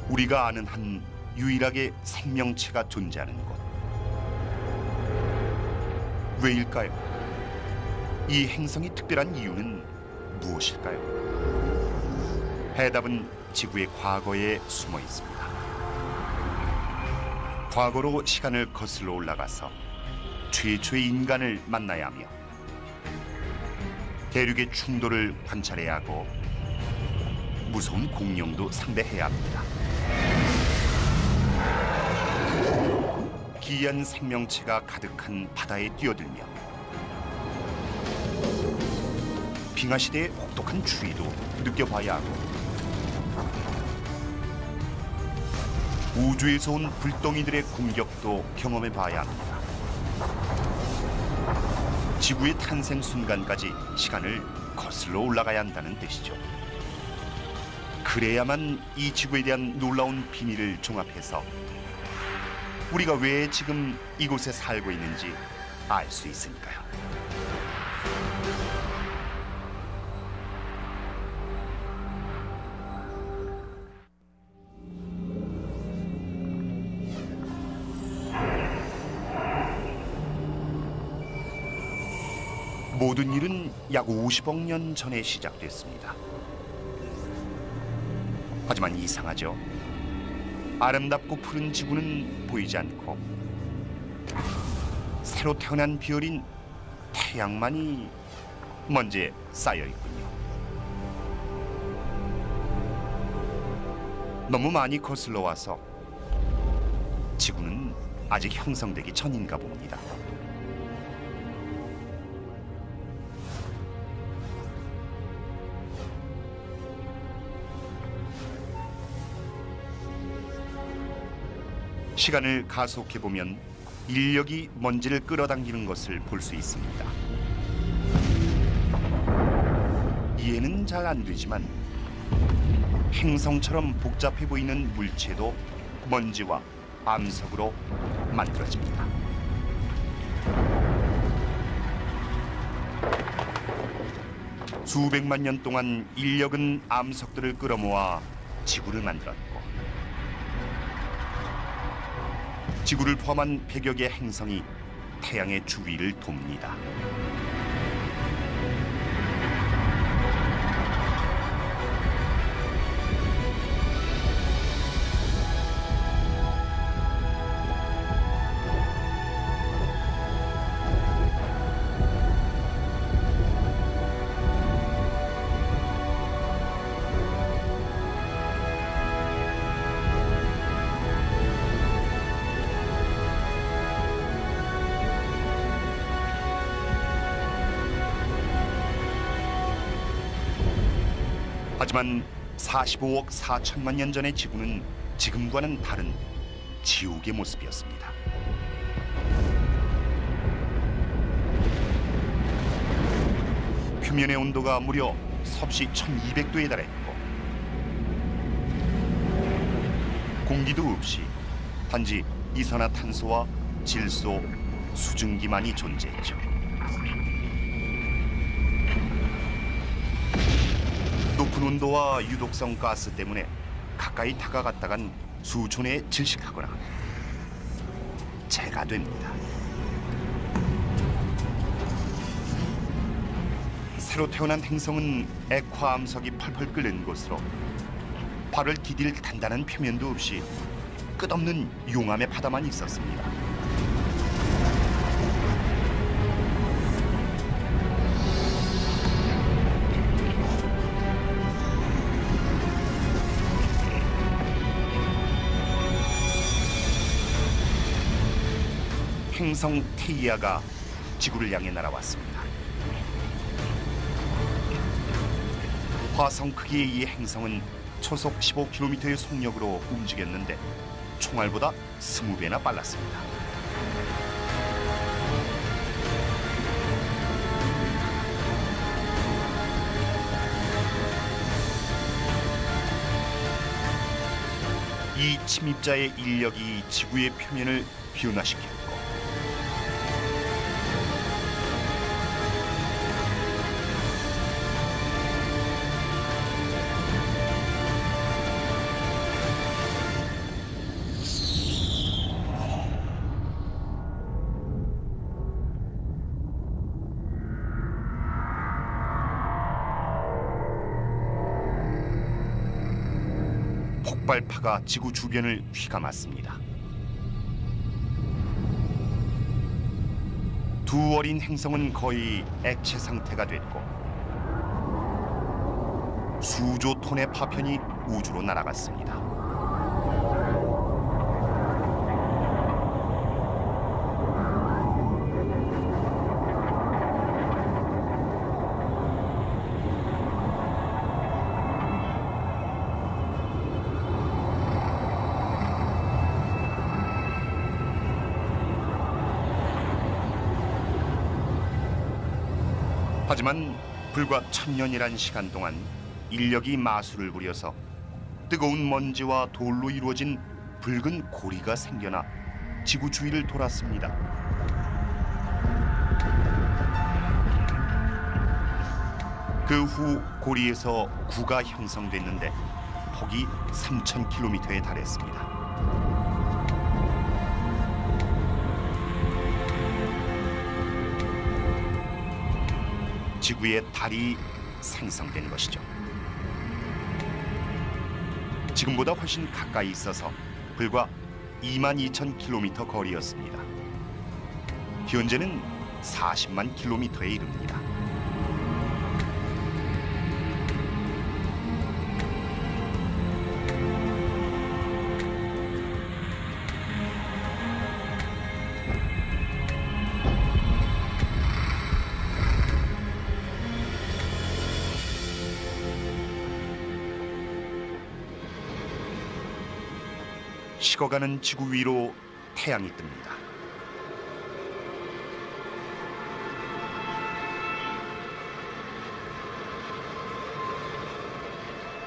우리가 아는 한 유일하게 생명체가 존재하는 곳. 왜일까요? 이 행성이 특별한 이유는 무엇일까요? 해답은 지구의 과거에 숨어 있습니다. 과거로 시간을 거슬러 올라가서 최초의 인간을 만나야 하며 대륙의 충돌을 관찰해야 하고 무서운 공룡도 상대해야 합니다. 기이한 생명체가 가득한 바다에 뛰어들며 빙하 시대의 혹독한 추위도 느껴봐야 하고 우주에서 온 불덩이들의 공격도 경험해봐야 합니다. 지구의 탄생 순간까지 시간을 거슬러 올라가야 한다는 뜻이죠. 그래야만 이 지구에 대한 놀라운 비밀을 종합해서 우리가 왜 지금 이곳에 살고 있는지 알 수 있으니까요. 모든 일은 약 50억 년 전에 시작됐습니다. 하지만 이상하죠. 아름답고 푸른 지구는 보이지 않고 새로 태어난 별인 태양만이 먼지에 쌓여 있군요. 너무 많이 거슬러 와서 지구는 아직 형성되기 전인가 봅니다. 시간을 가속해보면 인력이 먼지를 끌어당기는 것을 볼 수 있습니다. 이해는 잘 안 되지만 행성처럼 복잡해 보이는 물체도 먼지와 암석으로 만들어집니다. 수백만 년 동안 인력은 암석들을 끌어모아 지구를 만들었고 지구를 포함한 100여 개의 행성이 태양의 주위를 돕니다. 하지만 45억 4천만 년 전의 지구는 지금과는 다른 지옥의 모습이었습니다. 표면의 온도가 무려 섭씨 1200도에 달했고 공기도 없이 단지 이산화탄소와 질소, 수증기만이 존재했죠. 높은 온도와 유독성 가스 때문에 가까이 다가갔다간 수촌에 질식하거나 재가 됩니다. 새로 태어난 행성은 액화 암석이 펄펄 끓는 곳으로 발을 디딜 단단한 표면도 없이 끝없는 용암의 바다만 있었습니다. 행성 테이아가 지구를 향해 날아왔습니다. 화성 크기의 이 행성은 초속 15km의 속력으로 움직였는데 총알보다 20배나 빨랐습니다. 이 침입자의 인력이 지구의 표면을 변화시켰고 폭발파가 지구 주변을 휘감았습니다. 두 어린 행성은 거의 액체 상태가 됐고 수조 톤의 파편이 우주로 날아갔습니다. 하지만 불과 1000년이란 시간 동안 인력이 마술을 부려서 뜨거운 먼지와 돌로 이루어진 붉은 고리가 생겨나 지구 주위를 돌았습니다. 그 후 고리에서 구가 형성됐는데 폭이 3000km에 달했습니다. 지구의 달이 생성된 것이죠. 지금보다 훨씬 가까이 있어서 불과 22,000km 거리였습니다. 현재는 40만 km에 이릅니다. 식어가는 지구 위로 태양이 뜹니다.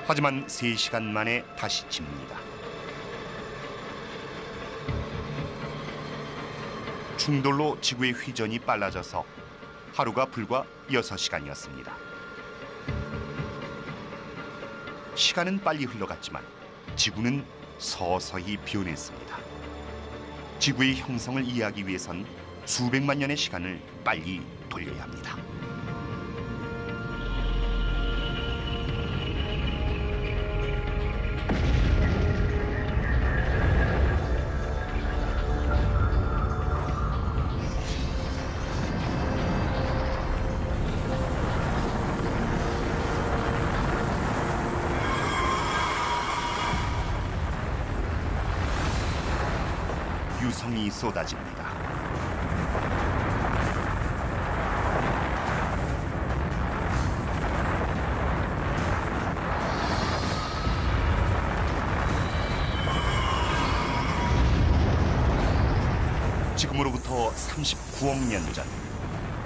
하지만 3시간 만에 다시 집니다. 충돌로 지구의 회전이 빨라져서 하루가 불과 6시간이었습니다. 시간은 빨리 흘러갔지만 지구는 서서히 변했습니다. 지구의 형성을 이해하기 위해선 수백만 년의 시간을 빨리 돌려야 합니다. 유성이 쏟아집니다. 지금으로부터 39억 년 전,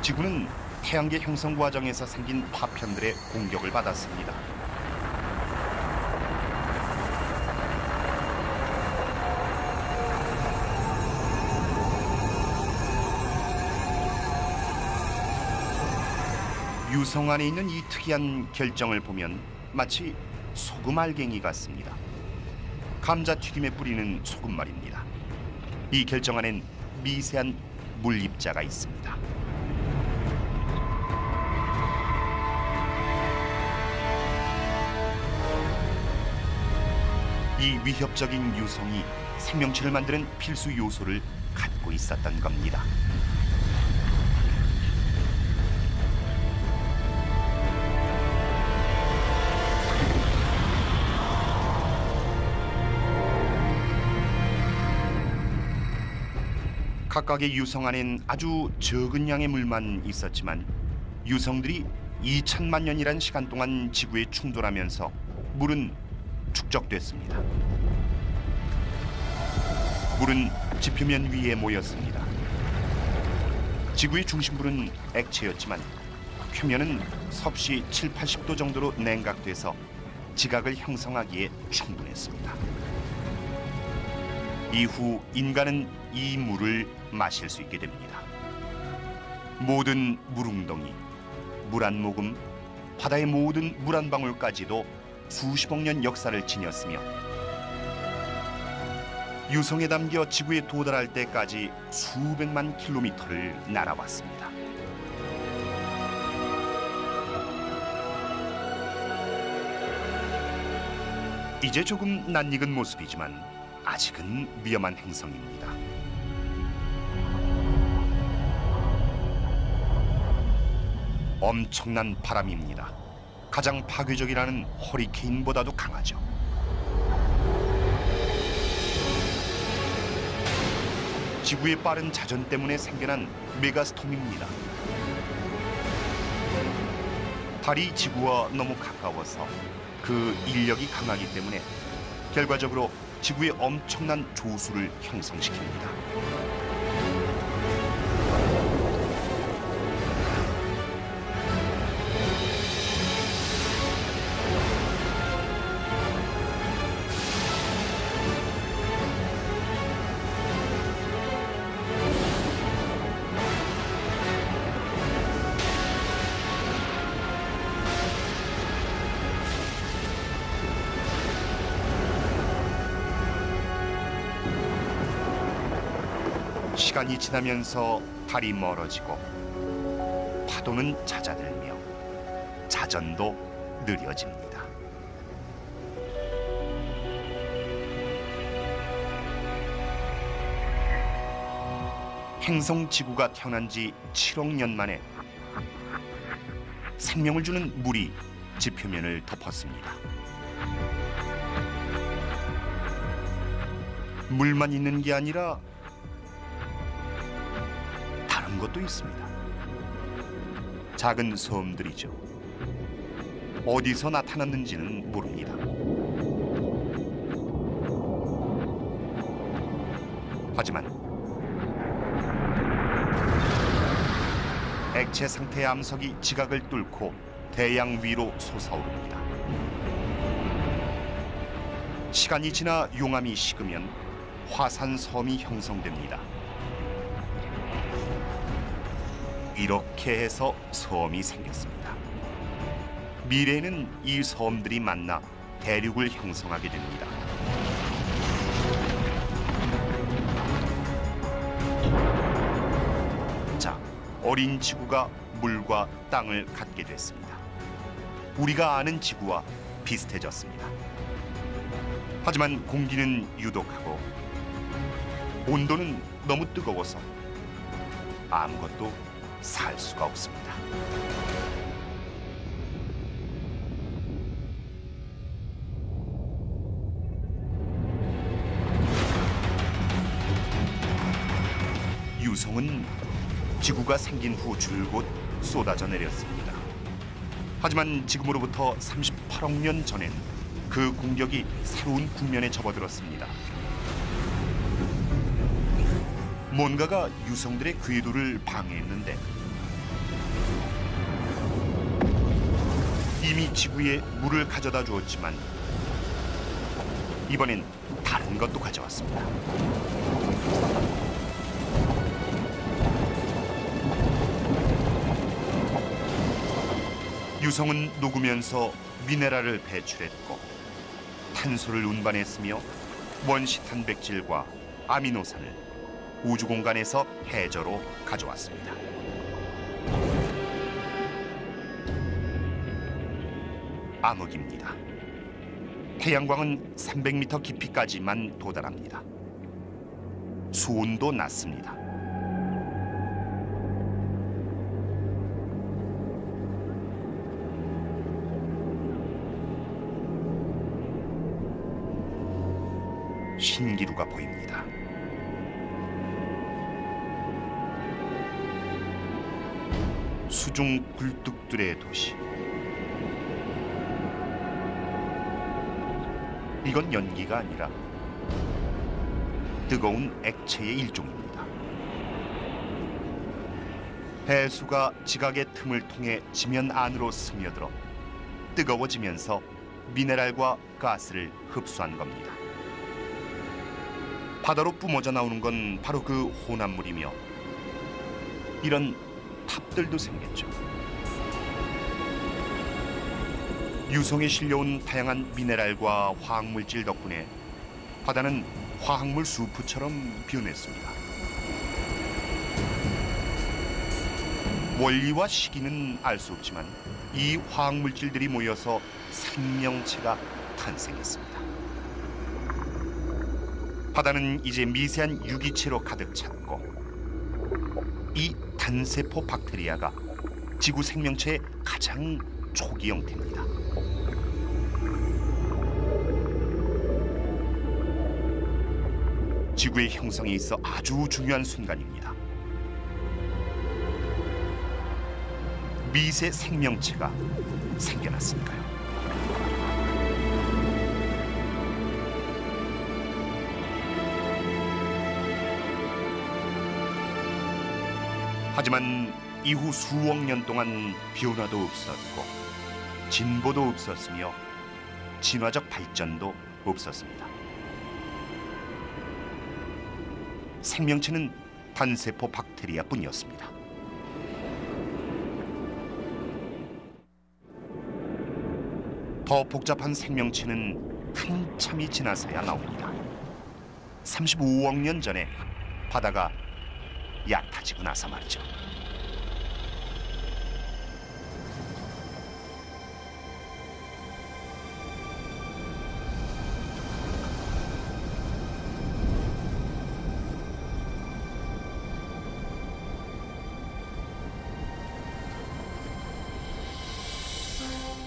지구는 태양계 형성 과정에서 생긴 파편들의 공격을 받았습니다. 유성 안에 있는 이 특이한 결정을 보면 마치 소금 알갱이 같습니다. 감자튀김에 뿌리는 소금 말입니다. 이 결정 안엔 미세한 물입자가 있습니다. 이 위협적인 유성이 생명체를 만드는 필수 요소를 갖고 있었던 겁니다. 각각의 유성 안엔 아주 적은 양의 물만 있었지만 유성들이 2000만 년이란 시간 동안 지구에 충돌하면서 물은 축적됐습니다. 물은 지표면 위에 모였습니다. 지구의 중심부는 액체였지만 표면은 섭씨 7, 80도 정도로 냉각돼서 지각을 형성하기에 충분했습니다. 이후 인간은 이 물을 마실 수 있게 됩니다. 모든 물웅덩이, 물 한 모금, 바다의 모든 물 한 방울까지도 수십억 년 역사를 지녔으며 유성에 담겨 지구에 도달할 때까지 수백만 킬로미터를 날아왔습니다. 이제 조금 낯익은 모습이지만 아직은 위험한 행성입니다. 엄청난 바람입니다. 가장 파괴적이라는 허리케인보다도 강하죠. 지구의 빠른 자전 때문에 생겨난 메가스톰입니다. 달이 지구와 너무 가까워서 그 인력이 강하기 때문에 결과적으로 지구에 엄청난 조수를 형성시킵니다. 시간이 지나면서 달이 멀어지고 파도는 잦아들며 자전도 느려집니다. 행성 지구가 태어난 지 7억 년 만에 생명을 주는 물이 지표면을 덮었습니다. 물만 있는 게 아니라 다른 것도 있습니다. 작은 섬들이죠. 어디서 나타났는지는 모릅니다. 하지만 액체 상태의 암석이 지각을 뚫고 대양 위로 솟아오릅니다. 시간이 지나 용암이 식으면 화산섬이 형성됩니다. 이렇게 해서 섬이 생겼습니다. 미래에는 이 섬들이 만나 대륙을 형성하게 됩니다. 자, 어린 지구가 물과 땅을 갖게 됐습니다. 우리가 아는 지구와 비슷해졌습니다. 하지만 공기는 유독하고 온도는 너무 뜨거워서 아무것도 살 수가 없습니다. 유성은 지구가 생긴 후 줄곧 쏟아져 내렸습니다. 하지만 지금으로부터 38억 년 전엔 그 공격이 새로운 국면에 접어들었습니다. 뭔가가 유성들의 궤도를 방해했는데 이미 지구에 물을 가져다 주었지만 이번엔 다른 것도 가져왔습니다. 유성은 녹으면서 미네랄을 배출했고 탄소를 운반했으며 원시 탄백질과 아미노산을 우주 공간에서 해저로 가져왔습니다. 암흑입니다. 태양광은 300m 깊이까지만 도달합니다. 수온도 낮습니다. 신기루가 보입니다. 수중 굴뚝들의 도시. 이건 연기가 아니라 뜨거운 액체의 일종입니다. 해수가 지각의 틈을 통해 지면 안으로 스며들어 뜨거워지면서 미네랄과 가스를 흡수한 겁니다. 바다로 뿜어져 나오는 건 바로 그 혼합물이며 이런 탑들도 생겼죠. 유성에 실려온 다양한 미네랄과 화학물질 덕분에 바다는 화학물 수프처럼 변했습니다. 원리와 시기는 알 수 없지만 이 화학물질들이 모여서 생명체가 탄생했습니다. 바다는 이제 미세한 유기체로 가득 찼고 이 단세포 박테리아가 지구 생명체의 가장 초기 형태입니다. 지구의 형성에 있어 아주 중요한 순간입니다. 미세 생명체가 생겨났으니까요. 하지만 이후 수억 년 동안 변화도 없었고 진보도 없었으며 진화적 발전도 없었습니다. 생명체는 단세포 박테리아뿐이었습니다. 더 복잡한 생명체는 한참이 지나서야 나옵니다. 35억 년 전에 바다가 얕아지고 나서 말이죠.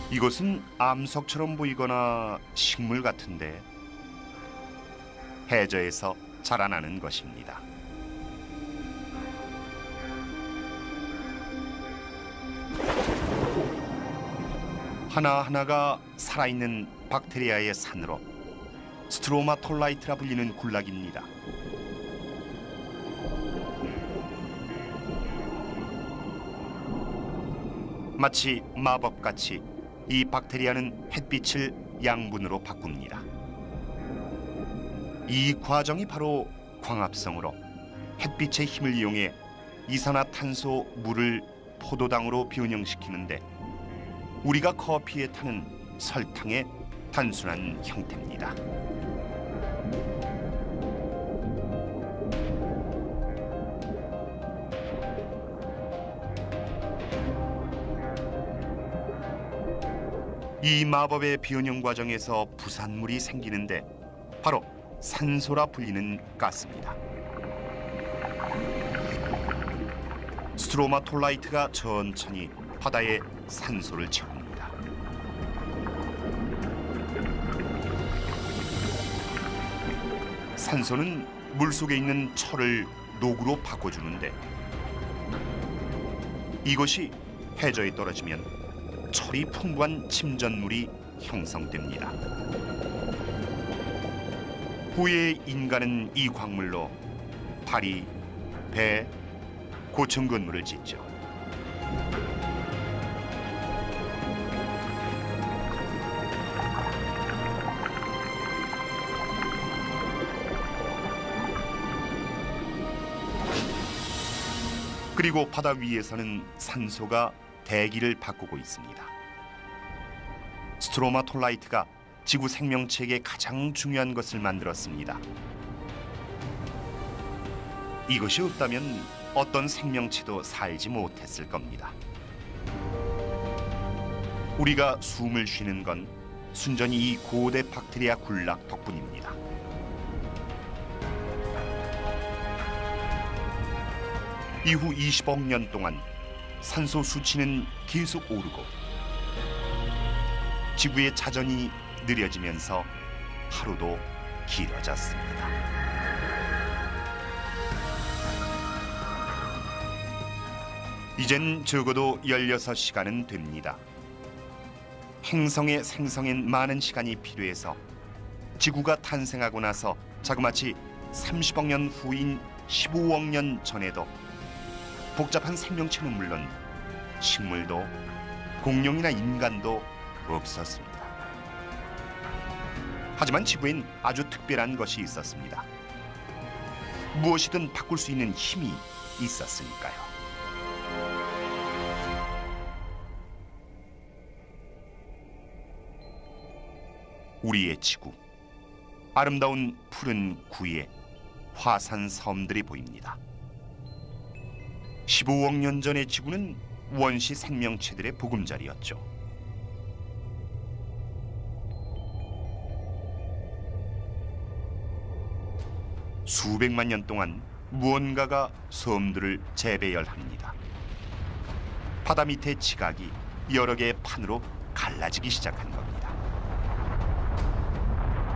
이것은 암석처럼 보이거나 식물 같은데 해저에서 자라나는 것입니다. 하나하나가 살아있는 박테리아의 산으로 스트로마톨라이트라 불리는 군락입니다. 마치 마법같이 이 박테리아는 햇빛을 양분으로 바꿉니다. 이 과정이 바로 광합성으로 햇빛의 힘을 이용해 이산화탄소, 물을 포도당으로 변형시키는데 우리가 커피에 타는 설탕의 단순한 형태입니다. 이 마법의 변형 과정에서 부산물이 생기는데 바로 산소라 불리는 가스입니다. 스트로마톨라이트가 천천히 바다에 산소를 채웁니다. 산소는 물속에 있는 철을 녹으로 바꿔주는데 이것이 해저에 떨어지면 철이 풍부한 침전물이 형성됩니다. 후에 인간은 이 광물로 다리, 배, 고층 건물을 짓죠. 그리고 바다 위에서는 산소가 대기를 바꾸고 있습니다. 스트로마톨라이트가 지구 생명체에게 가장 중요한 것을 만들었습니다. 이것이 없다면 어떤 생명체도 살지 못했을 겁니다. 우리가 숨을 쉬는 건 순전히 이 고대 박테리아 군락 덕분입니다. 이후 20억 년 동안 산소 수치는 계속 오르고 지구의 자전이 느려지면서 하루도 길어졌습니다. 이젠 적어도 16시간은 됩니다. 행성의 생성엔 많은 시간이 필요해서 지구가 탄생하고 나서 자그마치 30억 년 후인 15억 년 전에도 복잡한 생명체는 물론 식물도 공룡이나 인간도 없었습니다. 하지만 지구엔 아주 특별한 것이 있었습니다. 무엇이든 바꿀 수 있는 힘이 있었으니까요. 우리의 지구, 아름다운 푸른 구에 화산 섬들이 보입니다. 15억 년 전의 지구는 원시 생명체들의 보금자리였죠. 수백만 년 동안 무언가가 섬들을 재배열합니다. 바다 밑의 지각이 여러 개의 판으로 갈라지기 시작한 겁니다.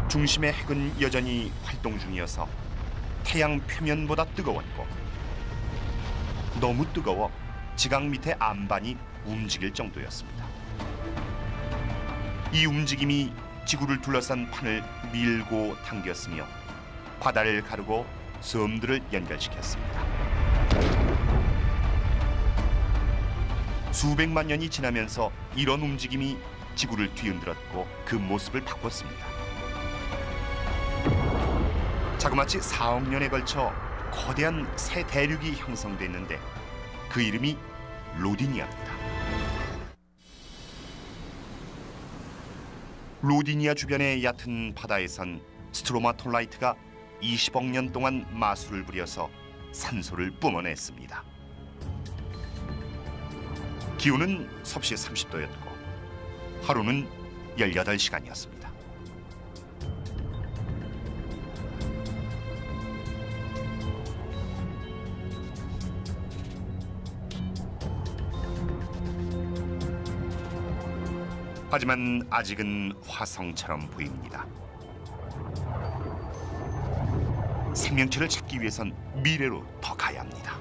중심의 핵은 여전히 활동 중이어서 태양 표면보다 뜨거웠고, 너무 뜨거워 지각 밑의 안반이 움직일 정도였습니다. 이 움직임이 지구를 둘러싼 판을 밀고 당겼으며 바다를 가르고 섬들을 연결시켰습니다. 수백만 년이 지나면서 이런 움직임이 지구를 뒤흔들었고 그 모습을 바꿨습니다. 자그마치 4억 년에 걸쳐 거대한 새 대륙이 형성됐는데 그 이름이 로디니아입니다. 로디니아 주변의 얕은 바다에선 스트로마톨라이트가 20억 년 동안 마술을 부려서 산소를 뿜어냈습니다. 기온은 섭씨 30도였고 하루는 18시간이었습니다. 하지만 아직은 화성처럼 보입니다. 생명체를 찾기 위해선 미래로 더 가야 합니다.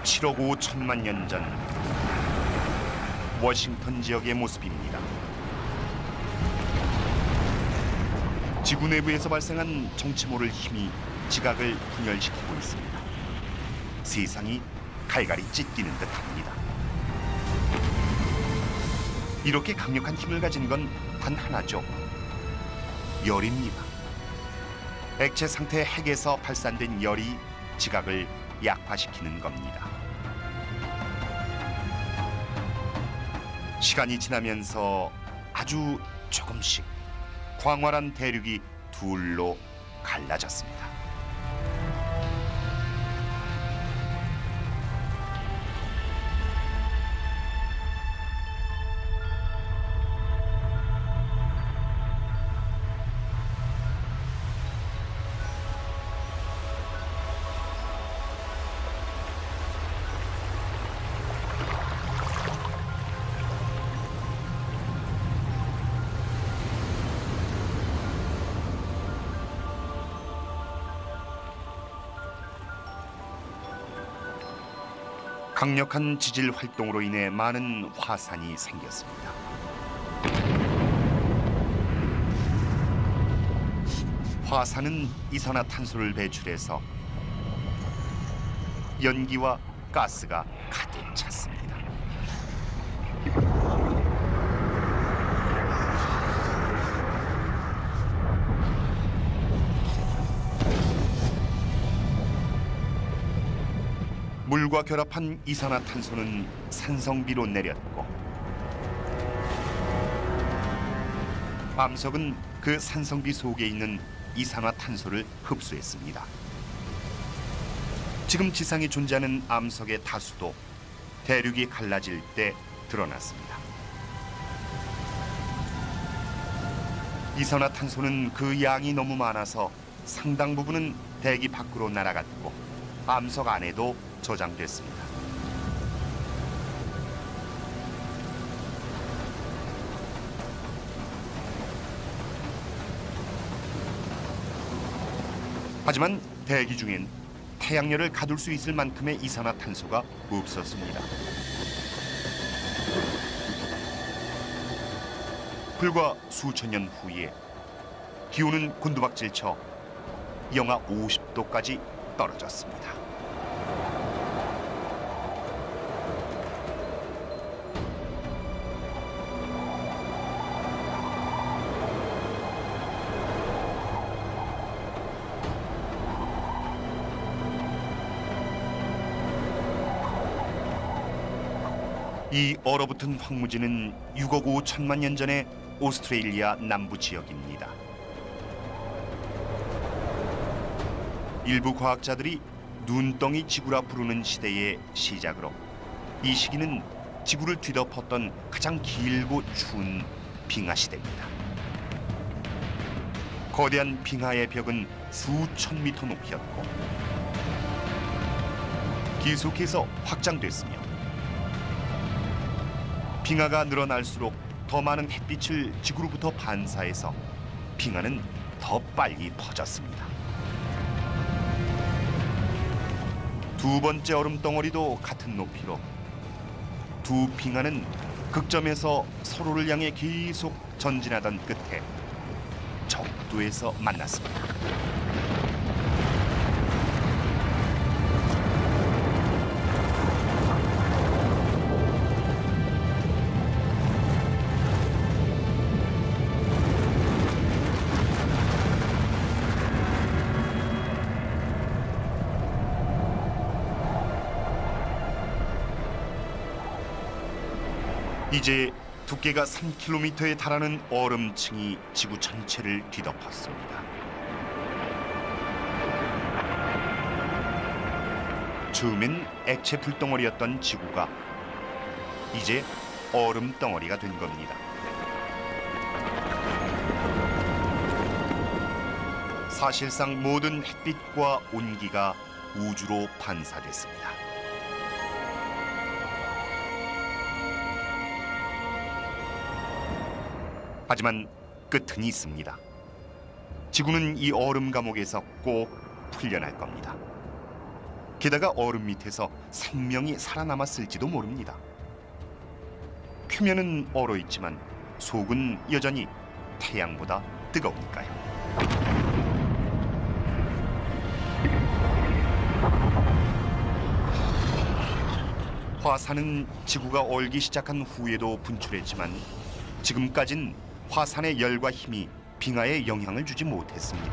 (7억 5천만 년) 전 워싱턴 지역의 모습입니다. 지구 내부에서 발생한 정체 모를 힘이 지각을 분열시키고 있습니다. 세상이 갈갈이 찢기는 듯합니다. 이렇게 강력한 힘을 가진 건 단 하나죠. 열입니다. 액체 상태의 핵에서 발산된 열이 지각을 약화시키는 겁니다. 시간이 지나면서 아주 조금씩 광활한 대륙이 둘로 갈라졌습니다. 강력한 지질 활동으로 인해 많은 화산이 생겼습니다. 화산은 이산화탄소를 배출해서 연기와 가스가 가득 찼습니다. 물과 결합한 이산화탄소는 산성비로 내렸고 암석은 그 산성비 속에 있는 이산화탄소를 흡수했습니다. 지금 지상에 존재하는 암석의 다수도 대륙이 갈라질 때 드러났습니다. 이산화탄소는 그 양이 너무 많아서 상당 부분은 대기 밖으로 날아갔고 암석 안에도 저장됐습니다. 하지만 대기 중엔 태양열을 가둘 수 있을 만큼의 이산화탄소가 없었습니다. 불과 수천 년 후에 기온은 곤두박질쳐 영하 50도까지 떨어졌습니다. 이 얼어붙은 황무지는 6억 5천만 년 전의 오스트레일리아 남부 지역입니다. 일부 과학자들이 눈덩이 지구라 부르는 시대의 시작으로 이 시기는 지구를 뒤덮었던 가장 길고 추운 빙하 시대입니다. 거대한 빙하의 벽은 수천 미터 높이였고 계속해서 확장됐으며 빙하가 늘어날수록 더 많은 햇빛을 지구로부터 반사해서 빙하는 더 빨리 퍼졌습니다. 두 번째 얼음 덩어리도 같은 높이로 두 빙하는 극점에서 서로를 향해 계속 전진하던 끝에 적도에서 만났습니다. 이제 두께가 3km에 달하는 얼음층이 지구 전체를 뒤덮었습니다. 처음엔 액체 불덩어리였던 지구가 이제 얼음 덩어리가 된 겁니다. 사실상 모든 햇빛과 온기가 우주로 반사됐습니다. 하지만 끝은 있습니다. 지구는 이 얼음 감옥에서 꼭 풀려날 겁니다. 게다가 얼음 밑에서 생명이 살아남았을지도 모릅니다. 표면은 얼어 있지만 속은 여전히 태양보다 뜨거우니까요. 화산은 지구가 얼기 시작한 후에도 분출했지만 지금까진 화산의 열과 힘이 빙하에 영향을 주지 못했습니다.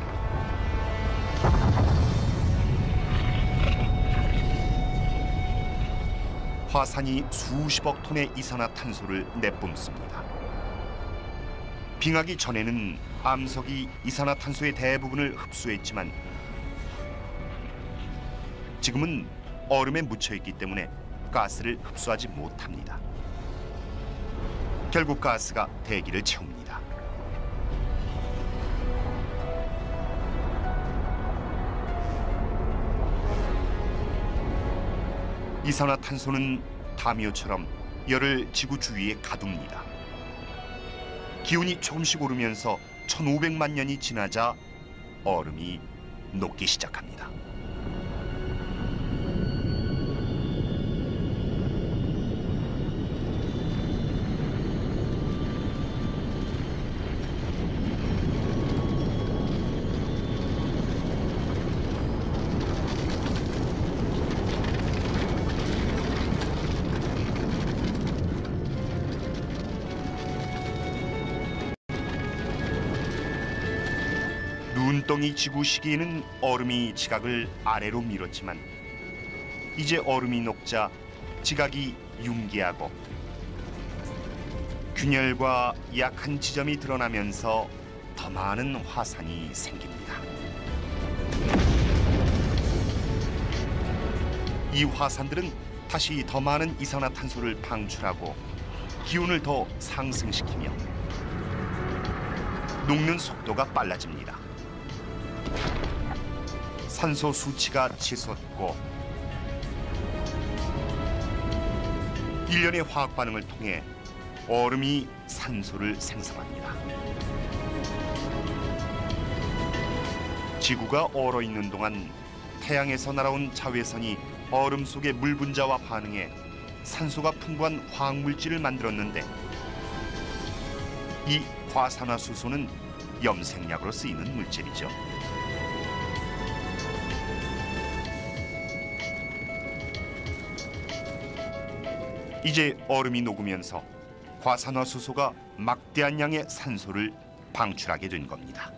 화산이 수십억 톤의 이산화탄소를 내뿜습니다. 빙하기 전에는 암석이 이산화탄소의 대부분을 흡수했지만 지금은 얼음에 묻혀있기 때문에 가스를 흡수하지 못합니다. 결국 가스가 대기를 채웁니다. 이산화탄소는 담요처럼 열을 지구 주위에 가둡니다. 기온이 조금씩 오르면서 1500만 년이 지나자 얼음이 녹기 시작합니다. 눈덩이 지구 시기에는 얼음이 지각을 아래로 밀었지만 이제 얼음이 녹자 지각이 융기하고 균열과 약한 지점이 드러나면서 더 많은 화산이 생깁니다. 이 화산들은 다시 더 많은 이산화탄소를 방출하고 기온을 더 상승시키며 녹는 속도가 빨라집니다. 산소 수치가 치솟고 일련의 화학 반응을 통해 얼음이 산소를 생성합니다. 지구가 얼어 있는 동안 태양에서 날아온 자외선이 얼음 속의 물 분자와 반응해 산소가 풍부한 화학물질을 만들었는데 이 과산화수소는 염색약으로 쓰이는 물질이죠. 이제 얼음이 녹으면서 과산화수소가 막대한 양의 산소를 방출하게 된 겁니다.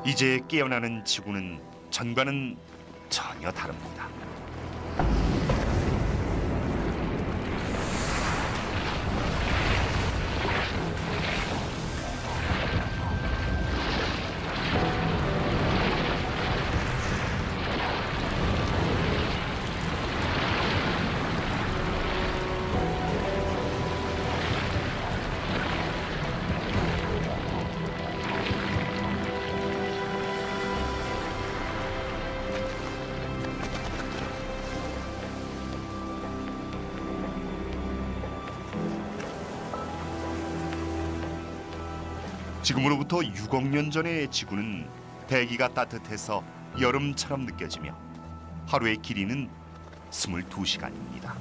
이제 깨어나는 지구는 전과는 전혀 다릅니다. 지금으로부터 6억 년 전의 지구는 대기가 따뜻해서 여름처럼 느껴지며 하루의 길이는 22시간입니다.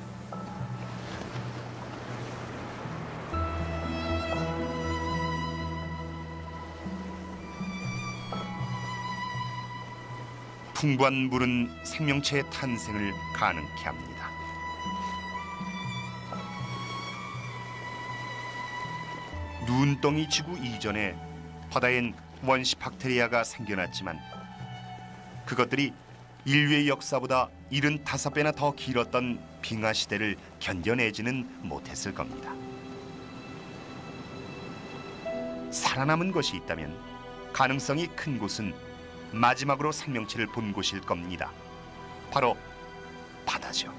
풍부한 물은 생명체의 탄생을 가능케 합니다. 눈덩이 지구 이전에 바다엔 원시 박테리아가 생겨났지만 그것들이 인류의 역사보다 75배나 더 길었던 빙하 시대를 견뎌내지는 못했을 겁니다. 살아남은 것이 있다면 가능성이 큰 곳은 마지막으로 생명체를 본 곳일 겁니다. 바로 바다죠.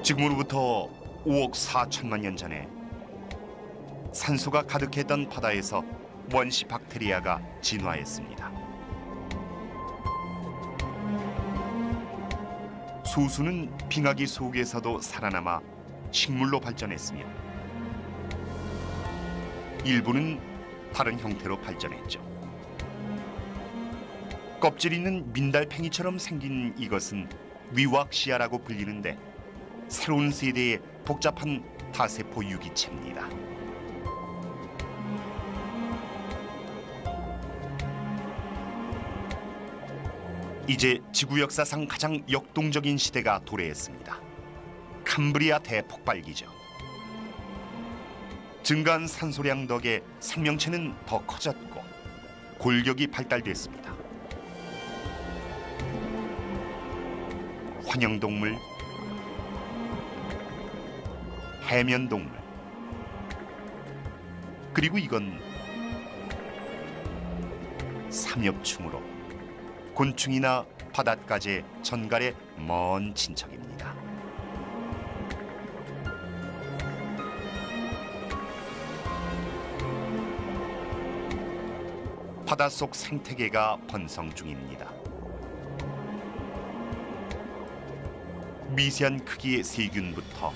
지금으로부터 5억 4천만 년 전에 산소가 가득했던 바다에서 원시 박테리아가 진화했습니다. 소수는 빙하기 속에서도 살아남아 식물로 발전했으며 일부는 다른 형태로 발전했죠. 껍질 있는 민달팽이처럼 생긴 이것은 위왁시아라고 불리는데 새로운 세대의 복잡한 다세포 유기체입니다. 이제 지구 역사상 가장 역동적인 시대가 도래했습니다. 캄브리아 대폭발기죠. 증가한 산소량 덕에 생명체는 더 커졌고 골격이 발달됐습니다. 환영동물, 해면동물, 그리고 이건 삼엽충으로 곤충이나 바닷가재, 전갈의 먼 친척입니다. 바닷속 생태계가 번성 중입니다. 미세한 크기의 세균부터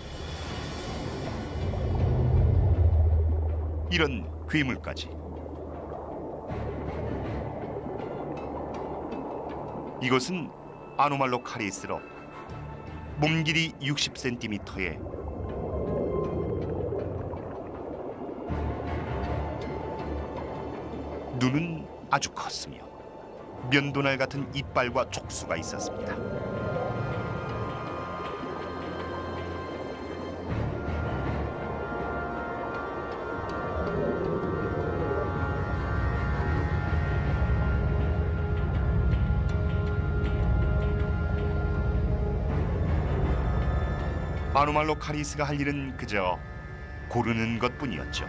이런 괴물까지. 이것은 아노말로 카리스로 몸 길이 60cm에 눈은 아주 컸으며 면도날 같은 이빨과 촉수가 있었습니다. 아노말로 카리스가 할 일은 그저 고르는 것뿐이었죠.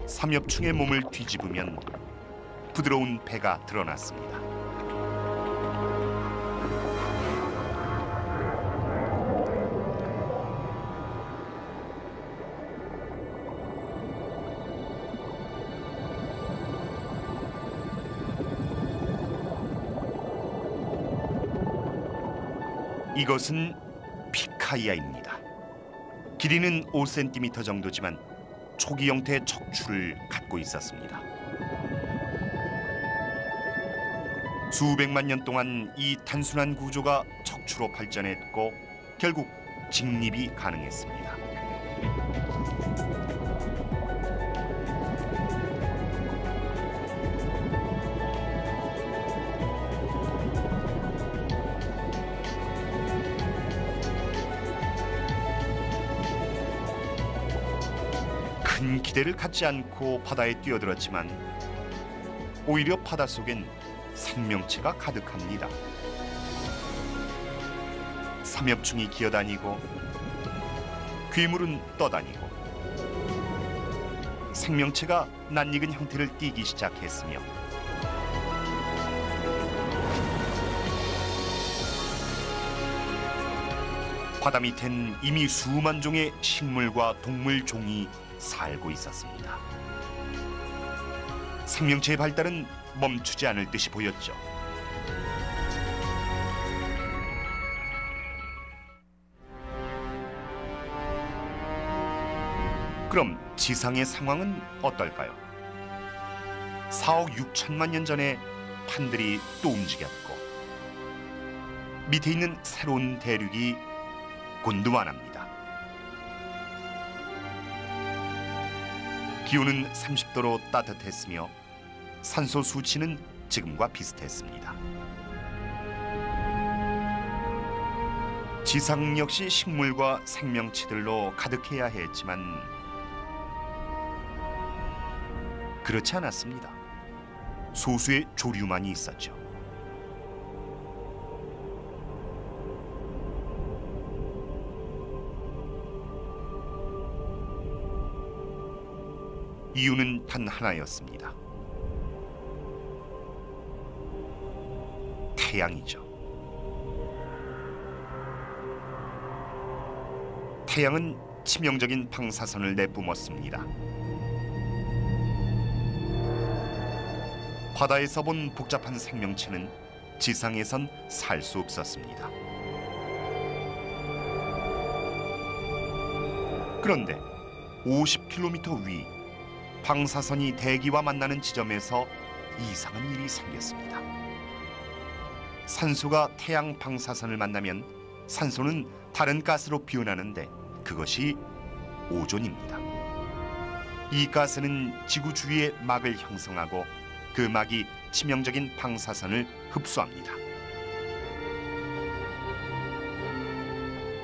삼엽충의 몸을 뒤집으면 부드러운 배가 드러났습니다. 이것은 피카이아입니다. 길이는 5cm 정도지만 초기 형태의 척추를 갖고 있었습니다. 수백만 년 동안 이 단순한 구조가 척추로 발전했고 결국 직립이 가능했습니다. 큰 기대를 갖지 않고 바다에 뛰어들었지만 오히려 바닷속엔 생명체가 가득합니다. 삼엽충이 기어다니고 괴물은 떠다니고 생명체가 낯익은 형태를 띠기 시작했으며 바다 밑엔 이미 수만 종의 식물과 동물 종이 살고 있었습니다. 생명체의 발달은 멈추지 않을 듯이 보였죠. 그럼 지상의 상황은 어떨까요? 4억 6천만 년 전에 판들이 또 움직였고 밑에 있는 새로운 대륙이 곤두와납니다. 기온은 30도로 따뜻했으며 산소 수치는 지금과 비슷했습니다. 지상 역시 식물과 생명체들로 가득해야 했지만 그렇지 않았습니다. 소수의 조류만이 있었죠. 이유는 단 하나였습니다. 태양이죠. 태양은 치명적인 방사선을 내뿜었습니다. 바다에서 본 복잡한 생명체는 지상에선 살 수 없었습니다. 그런데 50km 위 방사선이 대기와 만나는 지점에서 이상한 일이 생겼습니다. 산소가 태양 방사선을 만나면 산소는 다른 가스로 변하는데 그것이 오존입니다. 이 가스는 지구 주위에 막을 형성하고 그 막이 치명적인 방사선을 흡수합니다.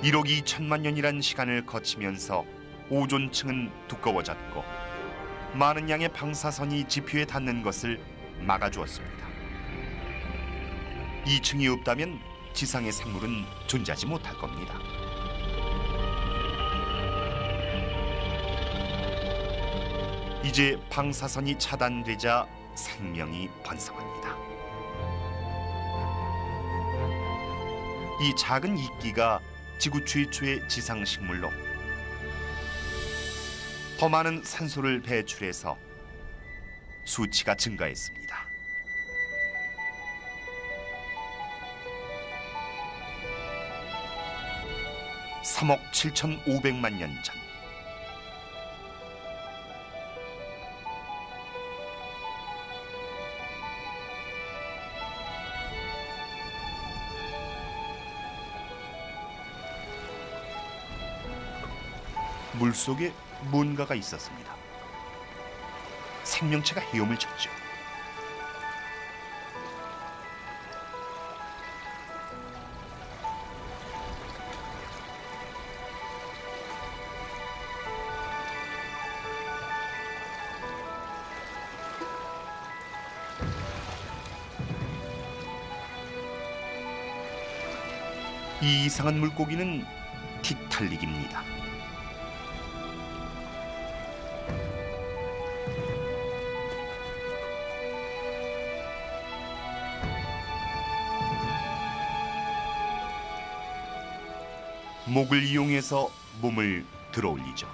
1억 2천만 년이란 시간을 거치면서 오존층은 두꺼워졌고 많은 양의 방사선이 지표에 닿는 것을 막아주었습니다. 이 층이 없다면 지상의 생물은 존재하지 못할 겁니다. 이제 방사선이 차단되자 생명이 번성합니다. 이 작은 이끼가 지구 최초의 지상식물로 더 많은 산소를 배출해서 수치가 증가했습니다. (3억 7,500만 년 전) 물속에 뭔가가 있었습니다. 생명체가 헤엄을 쳤죠. 이 이상한 물고기는 틱탈릭입니다. 목을 이용해서 몸을 들어올리죠.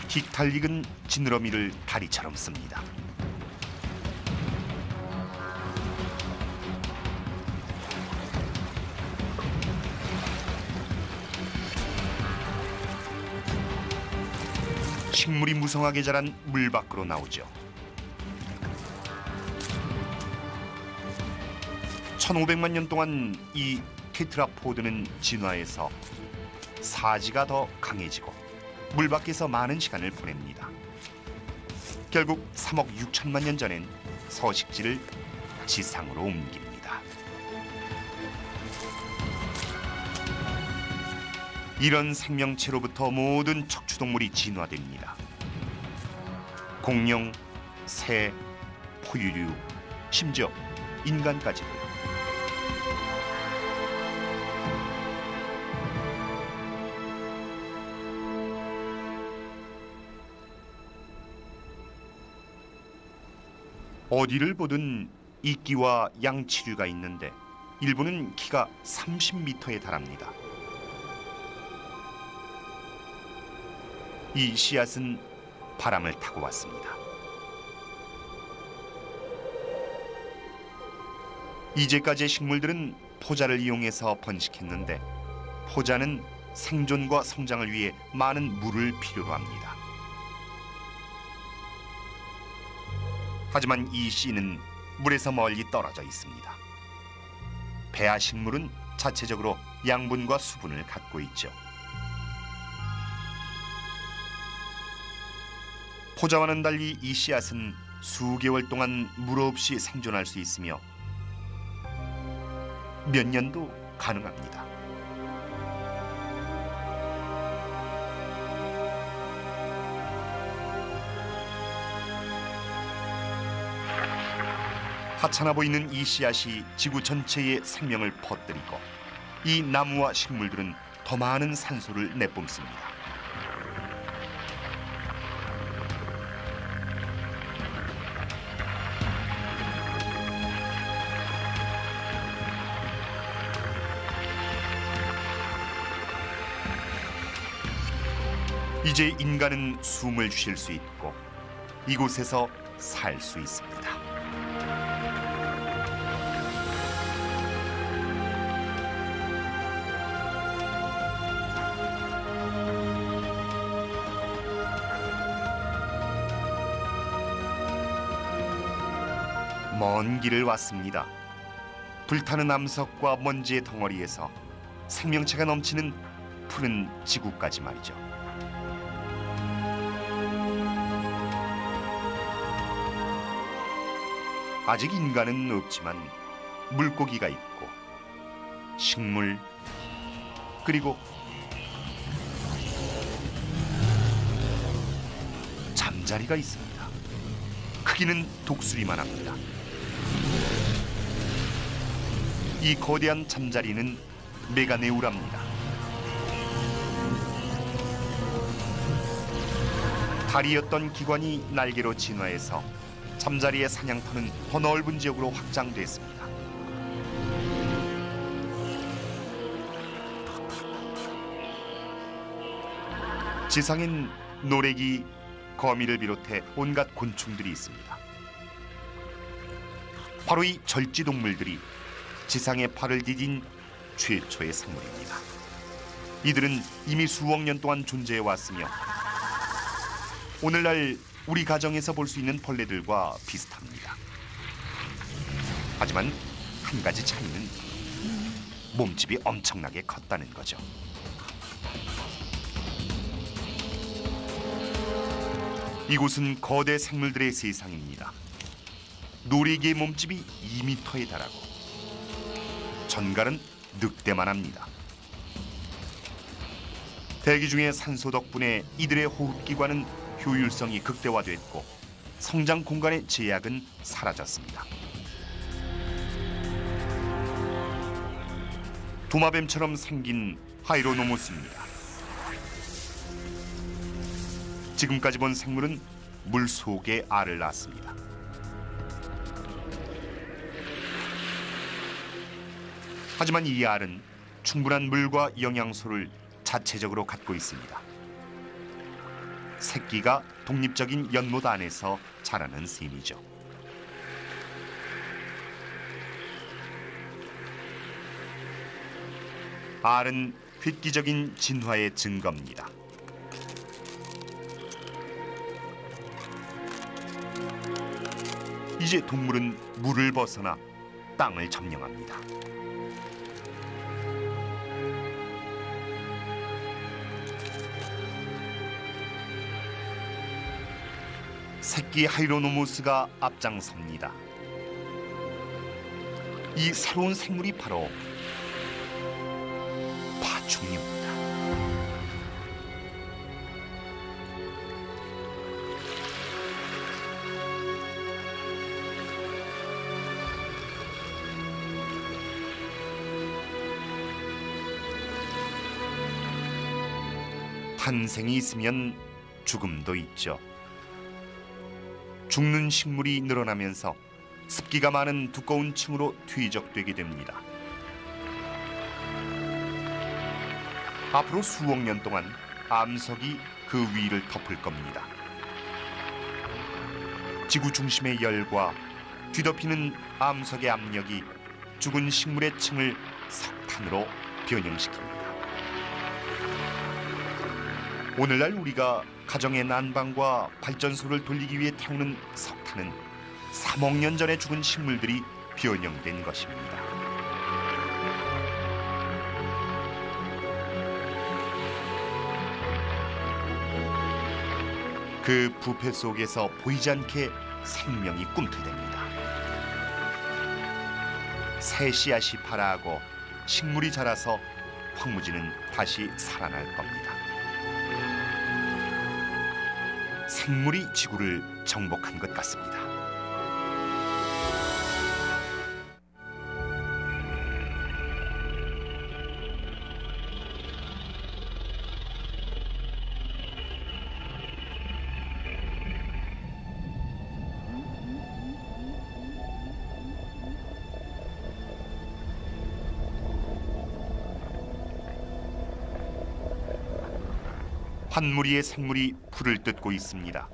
틱탈릭은 지느러미를 다리처럼 씁니다. 식물이 무성하게 자란 물 밖으로 나오죠. 1500만 년 동안 이 테트라포드는 진화해서 사지가 더 강해지고 물 밖에서 많은 시간을 보냅니다. 결국 3억 6천만 년 전엔 서식지를 지상으로 옮깁니다. 이런 생명체로부터 모든 척추동물이 진화됩니다. 공룡, 새, 포유류, 심지어 인간까지도. 어디를 보든 이끼와 양치류가 있는데 일부는 키가 30m에 달합니다. 이 씨앗은 바람을 타고 왔습니다. 이제까지의 식물들은 포자를 이용해서 번식했는데 포자는 생존과 성장을 위해 많은 물을 필요로 합니다. 하지만 이 씨는 물에서 멀리 떨어져 있습니다. 배아 식물은 자체적으로 양분과 수분을 갖고 있죠. 포자와는 달리 이 씨앗은 수개월 동안 물 없이 생존할 수 있으며 몇 년도 가능합니다. 하찮아 보이는 이 씨앗이 지구 전체에 생명을 퍼뜨리고 이 나무와 식물들은 더 많은 산소를 내뿜습니다. 이제 인간은 숨을 쉴 수 있고 이곳에서 살 수 있습니다. 먼 길을 왔습니다. 불타는 암석과 먼지의 덩어리에서 생명체가 넘치는 푸른 지구까지 말이죠. 아직 인간은 없지만 물고기가 있고 식물 그리고 잠자리가 있습니다. 크기는 독수리만 합니다. 이 거대한 잠자리는 메가네우라입니다. 다리였던 기관이 날개로 진화해서 잠자리의 사냥터는 더 넓은 지역으로 확장됐습니다. 지상엔 노래기, 거미를 비롯해 온갖 곤충들이 있습니다. 바로 이 절지동물들이 지상의 팔을 디딘 최초의 생물입니다. 이들은 이미 수억 년 동안 존재해 왔으며 오늘날 우리 가정에서 볼 수 있는 벌레들과 비슷합니다. 하지만 한 가지 차이는 몸집이 엄청나게 컸다는 거죠. 이곳은 거대 생물들의 세상입니다. 노래기의 몸집이 2m에 달하고 전갈은 늑대만합니다. 대기 중의 산소 덕분에 이들의 호흡기관은 효율성이 극대화됐고 성장 공간의 제약은 사라졌습니다. 도마뱀처럼 생긴 하이로노모스입니다. 지금까지 본 생물은 물 속에 알을 낳습니다. 하지만 이 알은 충분한 물과 영양소를 자체적으로 갖고 있습니다. 새끼가 독립적인 연못 안에서 자라는 셈이죠. 알은 획기적인 진화의 증거입니다. 이제 동물은 물을 벗어나 땅을 점령합니다. 새끼 하이로노무스가 앞장섭니다. 이 새로운 생물이 바로 파충류입니다. 탄생이 있으면 죽음도 있죠. 죽는 식물이 늘어나면서 습기가 많은 두꺼운 층으로 뒤적되게 됩니다. 앞으로 수억 년 동안 암석이 그 위를 덮을 겁니다. 지구 중심의 열과 뒤덮이는 암석의 압력이 죽은 식물의 층을 석탄으로 변형시킵니다. 오늘날 우리가 가정의 난방과 발전소를 돌리기 위해 태우는 석탄은 3억 년 전에 죽은 식물들이 변형된 것입니다. 그 부패 속에서 보이지 않게 생명이 꿈틀댑니다. 새 씨앗이 발아하고 식물이 자라서 황무지는 다시 살아날 겁니다. 생물이 지구를 정복한 것 같습니다. 한 무리의 생물이 풀을 뜯고 있습니다.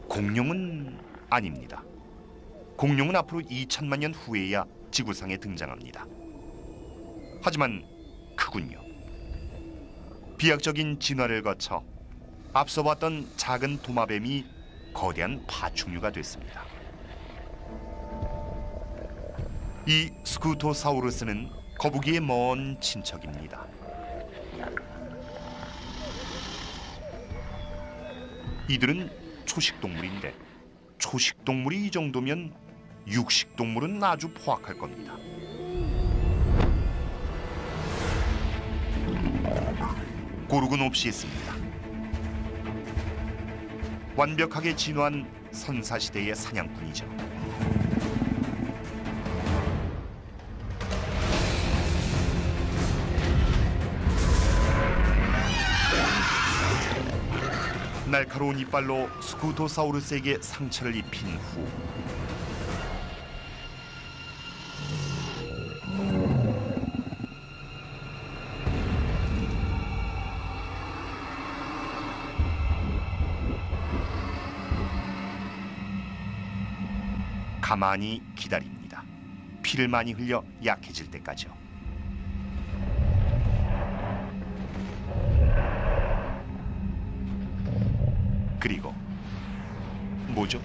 공룡은 아닙니다. 공룡은 앞으로 2천만 년 후에야 지구상에 등장합니다. 하지만 크군요. 비약적인 진화를 거쳐 앞서 봤던 작은 도마뱀이 거대한 파충류가 됐습니다. 이 스쿠토사우루스는 거북이의 먼 친척입니다. 이들은 초식동물인데 초식동물이 이 정도면 육식동물은 아주 포악할 겁니다. 고르곤 없이 했습니다. 완벽하게 진화한 선사시대의 사냥꾼이죠. 날카로운 이빨로 스쿠토사우루스에게 상처를 입힌 후 가만히 기다립니다. 피를 많이 흘려 약해질 때까지요. 그리고 뭐죠?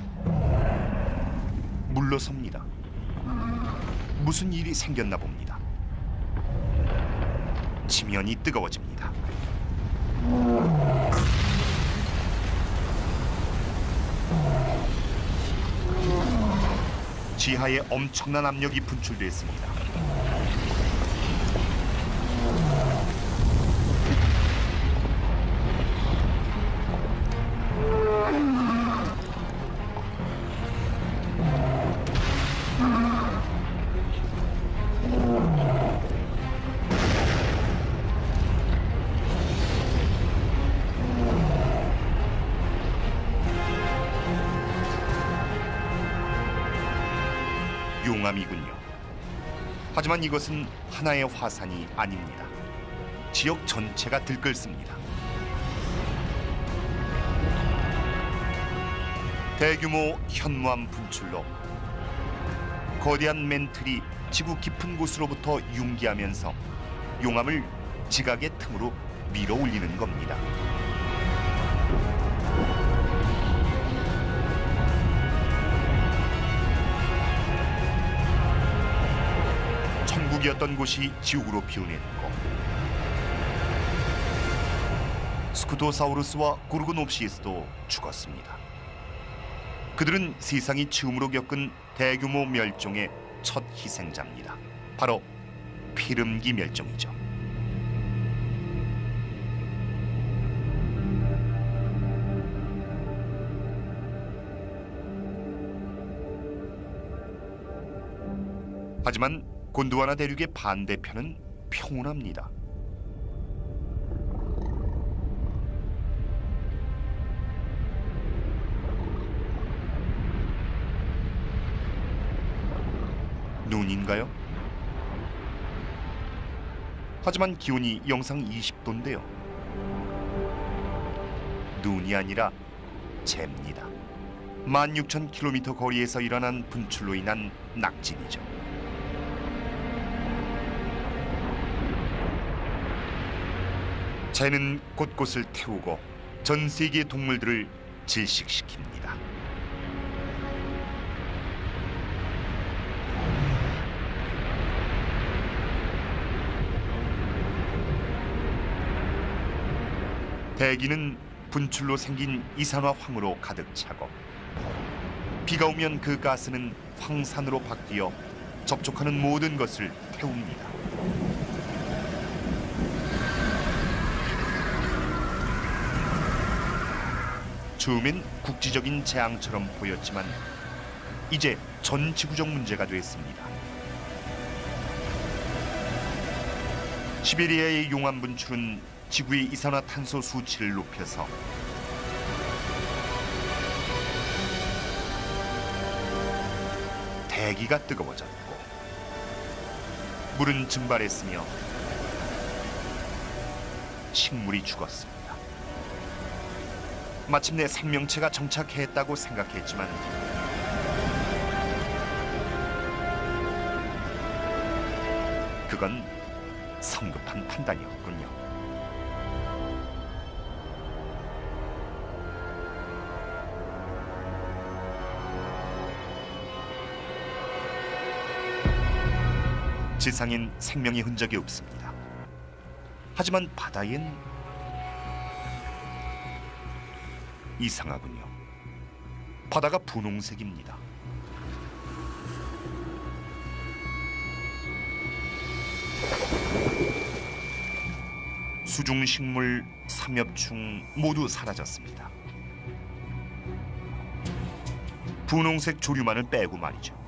물러섭니다. 무슨 일이 생겼나 봅니다. 지면이 뜨거워집니다. 지하에 엄청난 압력이 분출됐습니다. 용암이군요. 하지만 이것은 하나의 화산이 아닙니다. 지역 전체가 들끓습니다. 대규모 현무암 분출로 거대한 멘틀이 지구 깊은 곳으로부터 융기하면서 용암을 지각의 틈으로 밀어 올리는 겁니다. 천국이었던 곳이 지옥으로 피운했고 스쿠토사우루스와 고르고놉시스도 죽었습니다. 그들은 세상이 처음으로 겪은 대규모 멸종의 첫 희생자입니다. 바로 피름기 멸종이죠. 하지만 곤드와나 대륙의 반대편은 평온합니다. 눈인가요? 하지만 기온이 영상 20도인데요. 눈이 아니라 재입니다. 16,000km 거리에서 일어난 분출로 인한 낙진이죠. 재는 곳곳을 태우고 전 세계의 동물들을 질식시킵니다. 대기는 분출로 생긴 이산화황으로 가득 차고 비가 오면 그 가스는 황산으로 바뀌어 접촉하는 모든 것을 태웁니다. 처음엔 국지적인 재앙처럼 보였지만 이제 전 지구적 문제가 됐습니다. 시베리아의 용암 분출은 지구의 이산화탄소 수치를 높여서 대기가 뜨거워졌고 물은 증발했으며 식물이 죽었습니다. 마침내 생명체가 정착했다고 생각했지만 그건 성급한 판단이었군요. 지상엔 생명의 흔적이 없습니다. 하지만 바다엔 이상하군요. 바다가 분홍색입니다. 수중식물, 삼엽충 모두 사라졌습니다. 분홍색 조류만을 빼고 말이죠.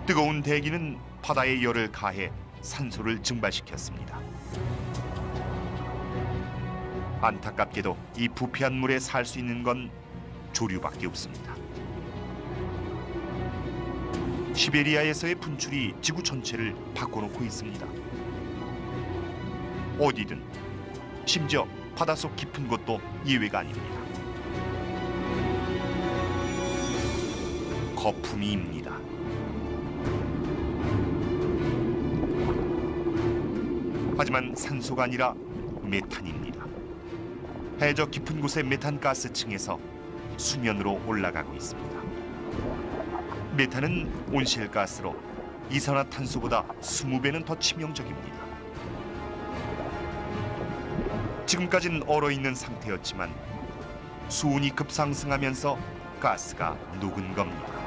뜨거운 대기는 바다에 열을 가해 산소를 증발시켰습니다. 안타깝게도 이 부패한 물에 살 수 있는 건 조류밖에 없습니다. 시베리아에서의 분출이 지구 전체를 바꿔놓고 있습니다. 어디든, 심지어 바닷속 깊은 곳도 예외가 아닙니다. 거품이입니다. 하지만 산소가 아니라 메탄입니다. 해저 깊은 곳의 메탄가스층에서 수면으로 올라가고 있습니다. 메탄은 온실가스로 이산화탄소보다 20배는 더 치명적입니다. 지금까지는 얼어있는 상태였지만 수온이 급상승하면서 가스가 녹은 겁니다.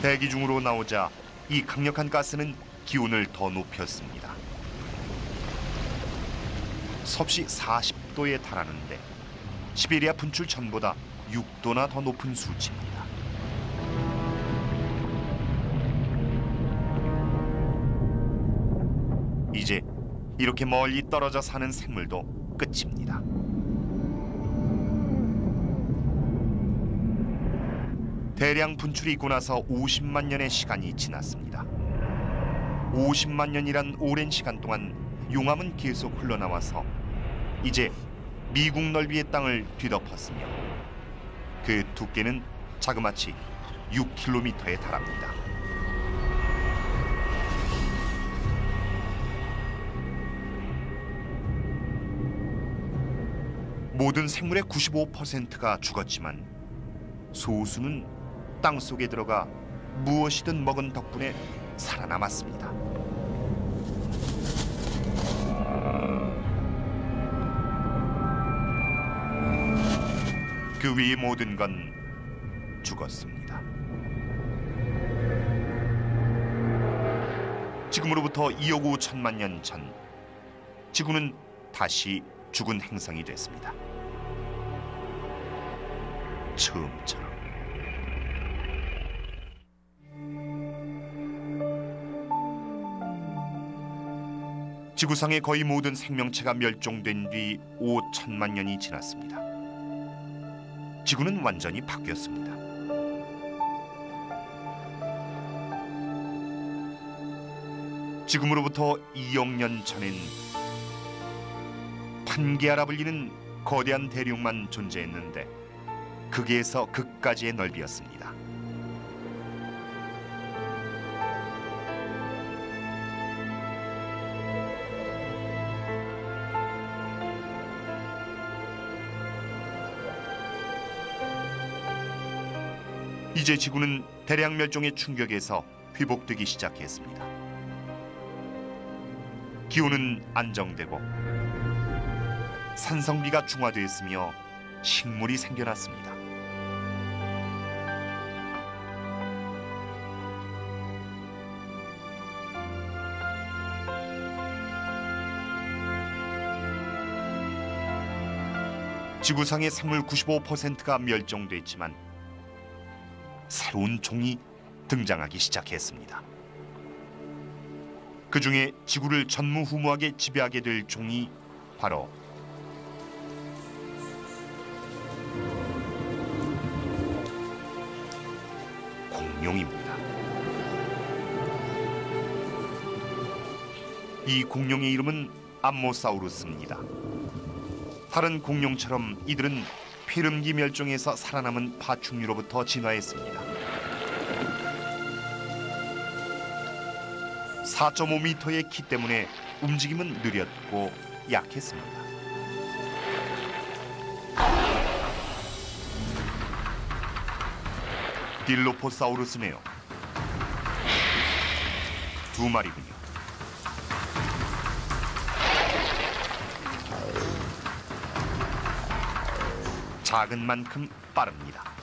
대기 중으로 나오자 이 강력한 가스는 기온을 더 높였습니다. 섭씨 40도에 달하는데 시베리아 분출 전보다 6도나 더 높은 수치입니다. 이제 이렇게 멀리 떨어져 사는 생물도 끝입니다. 대량 분출이 있고 나서 50만 년의 시간이 지났습니다. 50만 년이란 오랜 시간 동안 용암은 계속 흘러나와서 이제 미국 넓이의 땅을 뒤덮었으며 그 두께는 자그마치 6km에 달합니다. 모든 생물의 95%가 죽었지만 소수는 땅 속에 들어가 무엇이든 먹은 덕분에 살아남았습니다. 그 위의 모든 건 죽었습니다. 지금으로부터 2억 5천만 년 전, 지구는 다시 죽은 행성이 됐습니다. 처음처럼. 지구상의 거의 모든 생명체가 멸종된 뒤 5천만 년이 지났습니다. 지구는 완전히 바뀌었습니다. 지금으로부터 2억 년 전엔 판게아라 불리는 거대한 대륙만 존재했는데 극에서 극까지의 넓이였습니다. 이제 지구는 대량 멸종의 충격에서 회복되기 시작했습니다. 기온은 안정되고 산성비가 중화되었으며 식물이 생겨났습니다. 지구상의 생물 95%가 멸종됐지만 새로운 종이 등장하기 시작했습니다. 그 중에 지구를 전무후무하게 지배하게 될 종이 바로 공룡입니다. 이 공룡의 이름은 암모사우루스입니다. 다른 공룡처럼 이들은 폐렴기 멸종에서 살아남은 파충류로부터 진화했습니다. 4.5m의 키 때문에 움직임은 느렸고 약했습니다. 딜로포사우루스네요. 두 마리군요. 작은 만큼 빠릅니다.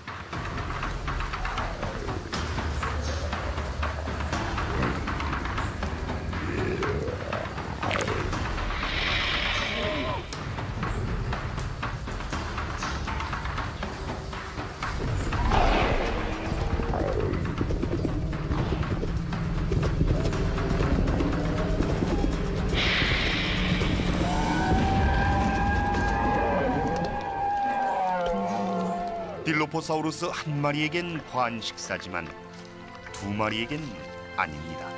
딜로포사우루스 한 마리에겐 과한 식사지만 두 마리에겐 아닙니다.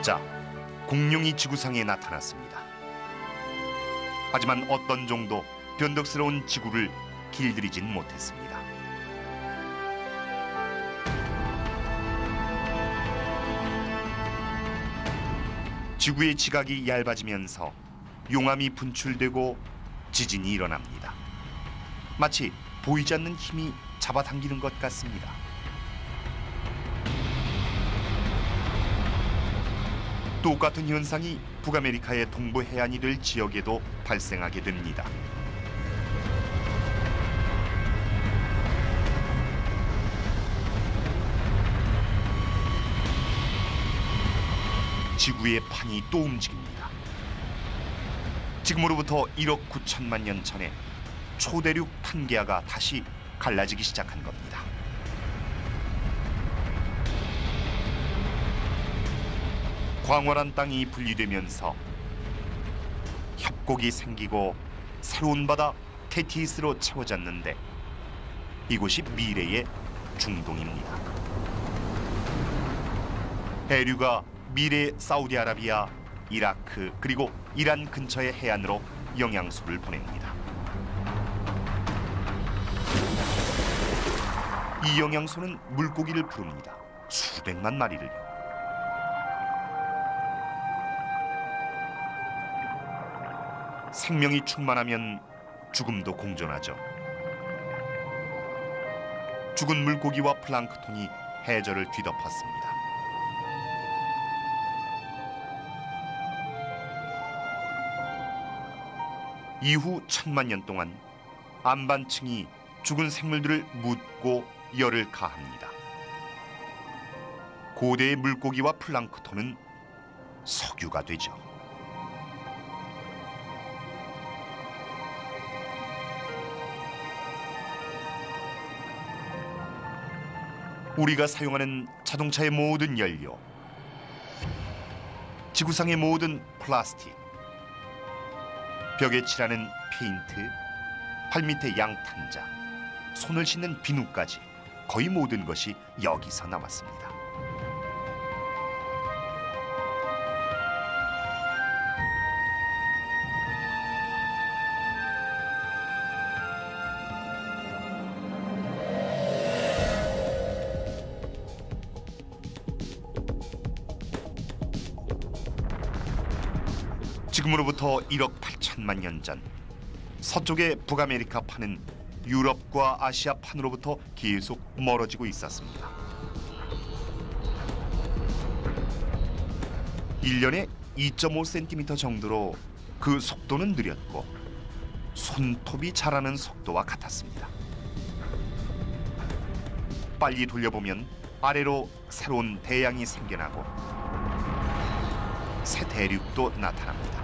자, 공룡이 지구상에 나타났습니다. 하지만 어떤 정도 변덕스러운 지구를 길들이진 못했습니다. 지구의 지각이 얇아지면서 용암이 분출되고 지진이 일어납니다. 마치 보이지 않는 힘이 잡아당기는 것 같습니다. 똑같은 현상이 북아메리카의 동부 해안이 될 지역에도 발생하게 됩니다. 지구의 판이 또 움직입니다. 지금으로부터 1억 9천만 년 전에 초대륙 판게아가 다시 갈라지기 시작한 겁니다. 광활한 땅이 분리되면서 협곡이 생기고 새로운 바다 테티스로 채워졌는데 이곳이 미래의 중동입니다. 해류가 미래 사우디아라비아, 이라크 그리고 이란 근처의 해안으로 영양소를 보냅니다. 비영양소는 물고기를 부릅니다. 수백만 마리를요. 생명이 충만하면 죽음도 공존하죠. 죽은 물고기와 플랑크톤이 해저를 뒤덮었습니다. 이후 1000만 년 동안 안반층이 죽은 생물들을 묻고 열을 가합니다. 고대의 물고기와 플랑크톤은 석유가 되죠. 우리가 사용하는 자동차의 모든 연료, 지구상의 모든 플라스틱, 벽에 칠하는 페인트, 발밑의 양탄자, 손을 씻는 비누까지 거의 모든 것이 여기서 나왔습니다. 지금으로부터 1억 8천만 년 전 서쪽의 북아메리카판은 유럽과 아시아판으로부터 계속 멀어지고 있었습니다. 1년에 2.5cm 정도로 그 속도는 느렸고 손톱이 자라는 속도와 같았습니다. 빨리 돌려보면 아래로 새로운 대양이 생겨나고 새 대륙도 나타납니다.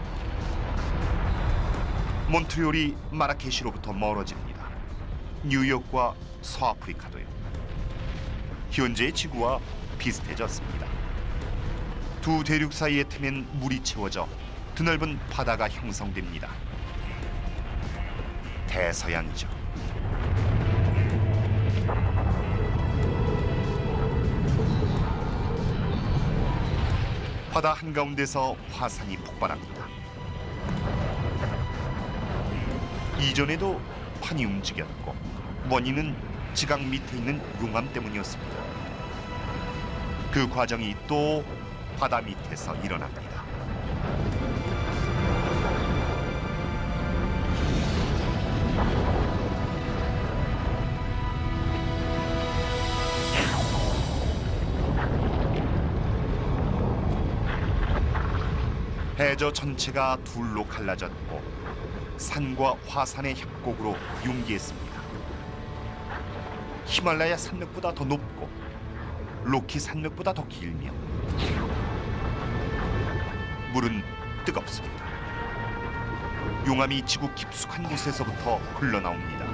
몬트리올이 마라케시로부터 멀어집니다. 뉴욕과 서아프리카도요. 현재의 지구와 비슷해졌습니다. 두 대륙 사이의 틈엔 물이 채워져 드넓은 바다가 형성됩니다. 대서양이죠. 바다 한가운데서 화산이 폭발합니다. 이전에도 판이 움직였고 원인은 지각 밑에 있는 용암 때문이었습니다. 그 과정이 또 바다 밑에서 일어납니다. 해저 전체가 둘로 갈라졌고 산과 화산의 협곡으로 융기했습니다. 히말라야 산맥보다 더 높고 로키 산맥보다 더 길며 물은 뜨겁습니다. 용암이 지구 깊숙한 곳에서부터 흘러나옵니다.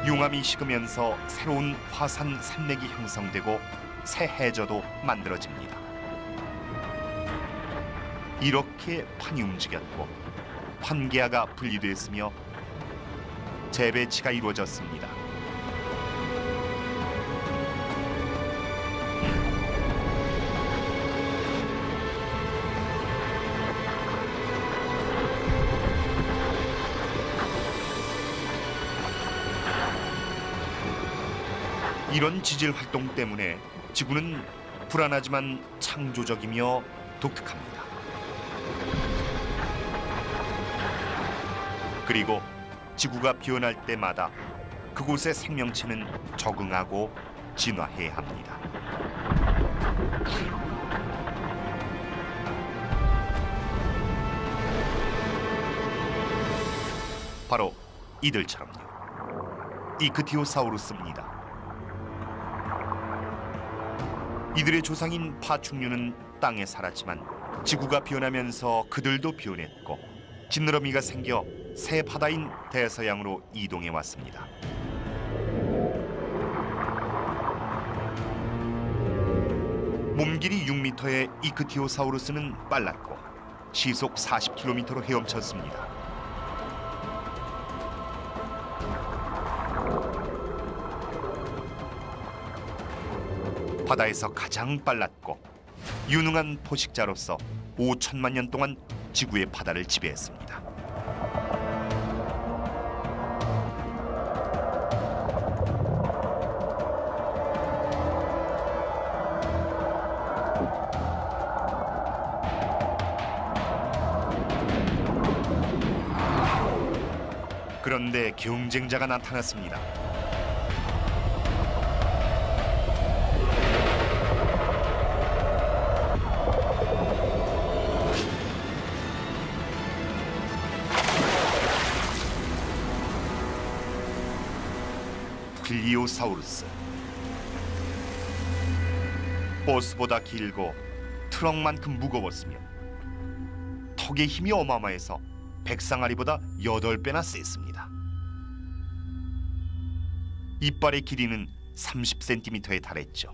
용암이 식으면서 새로운 화산 산맥이 형성되고 새 해저도 만들어집니다. 이렇게 판이 움직였고 판게아가 분리됐으며 재배치가 이루어졌습니다. 이런 지질 활동 때문에 지구는 불안하지만 창조적이며 독특합니다. 그리고 지구가 변할 때마다 그곳의 생명체는 적응하고 진화해야 합니다. 바로 이들처럼요. 이크티오사우루스입니다. 이들의 조상인 파충류는 땅에 살았지만 지구가 변하면서 그들도 변했고 지느러미가 생겨 새 바다인 대서양으로 이동해 왔습니다. 몸길이 6m의 이크티오사우루스는 빨랐고 시속 40km로 헤엄쳤습니다. 바다에서 가장 빨랐고 유능한 포식자로서 5천만 년 동안 지구의 바다를 지배했습니다. 그런데 경쟁자가 나타났습니다. 플리오사우루스. 버스보다 길고 트럭만큼 무거웠으며 턱의 힘이 어마어마해서 백상아리보다 8배나 셌습니다. 이빨의 길이는 30cm에 달했죠.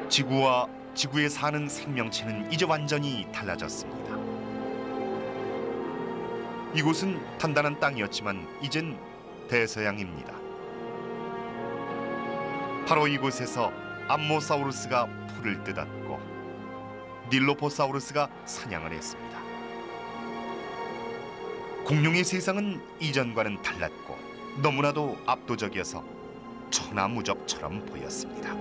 지구와 지구에 사는 생명체는 이제 완전히 달라졌습니다. 이곳은 단단한 땅이었지만 이젠 대서양입니다. 바로 이곳에서 암모사우루스가 풀을 뜯었고 닐로포사우루스가 사냥을 했습니다. 공룡의 세상은 이전과는 달랐고 너무나도 압도적이어서 천하무적처럼 보였습니다.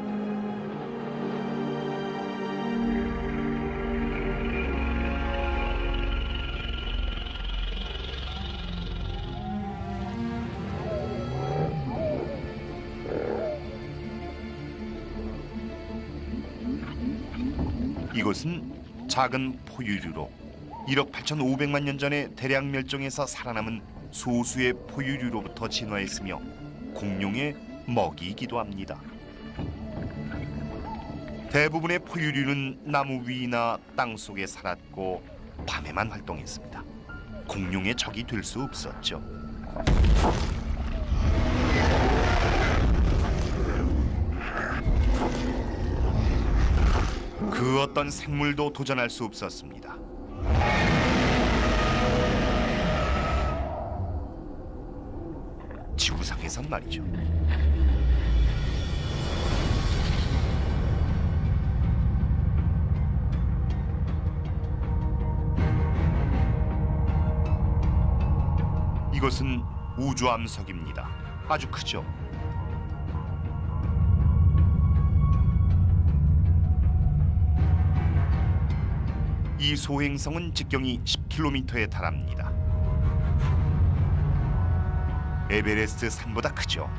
이곳은 작은 포유류로 1억 8,500만 년 전에 대량 멸종해서 살아남은 소수의 포유류로부터 진화했으며 공룡의 먹이이기도 합니다. 대부분의 포유류는 나무 위나 땅 속에 살았고 밤에만 활동했습니다. 공룡의 적이 될 수 없었죠. 그 어떤 생물도 도전할 수 없었습니다. 지구상에선 말이죠. 이것은 우주암석입니다. 아주 크죠. 이 소행성은 직경이 10km에 달합니다. 에베레스트 산보다 크죠.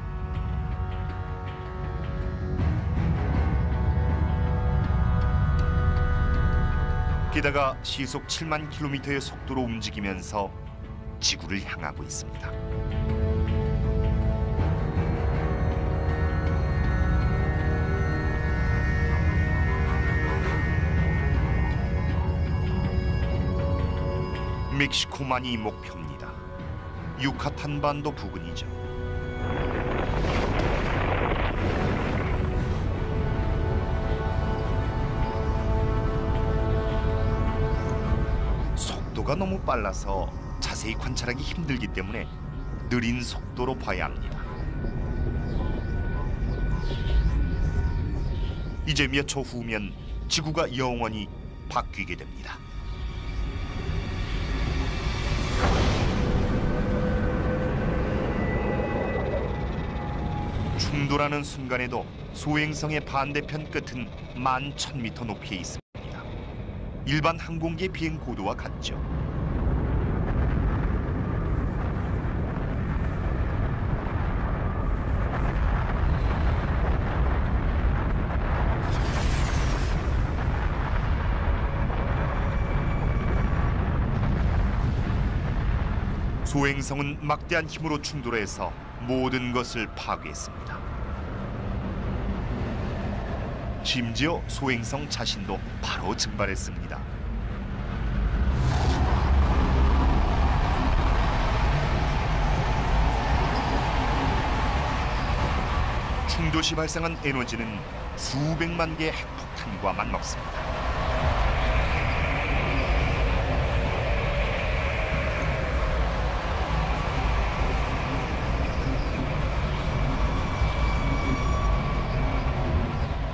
게다가 시속 7만 km의 속도로 움직이면서 지구를 향하고 있습니다. 멕시코만이 목표입니다. 유카탄 반도 부근이죠. 속도가 너무 빨라서 자세히 관찰하기 힘들기 때문에 느린 속도로 봐야 합니다. 이제 몇 초 후면 지구가 영원히 바뀌게 됩니다. 충돌하는 순간에도 소행성의 반대편 끝은 11,000m 높이에 있습니다. 일반 항공기의 비행 고도와 같죠. 소행성은 막대한 힘으로 충돌해서 모든 것을 파괴했습니다. 심지어 소행성 자신도 바로 증발했습니다. 충돌 시 발생한 에너지는 수백만 개의 핵폭탄과 맞먹습니다.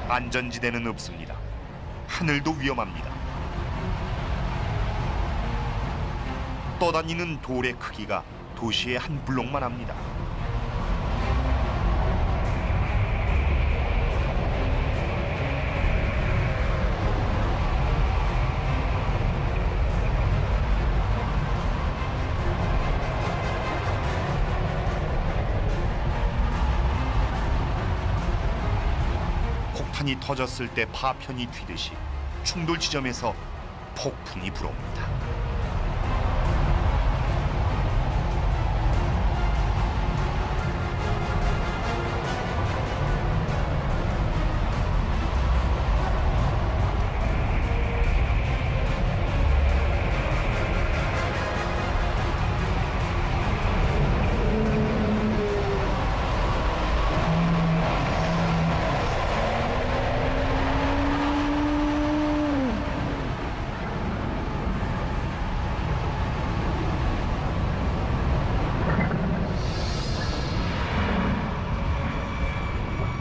안전지대는 없습니다. 하늘도 위험합니다. 떠다니는 돌의 크기가 도시의 한 블록만 합니다. 폭탄이 터졌을 때 파편이 튀듯이 충돌 지점에서 폭풍이 불어옵니다.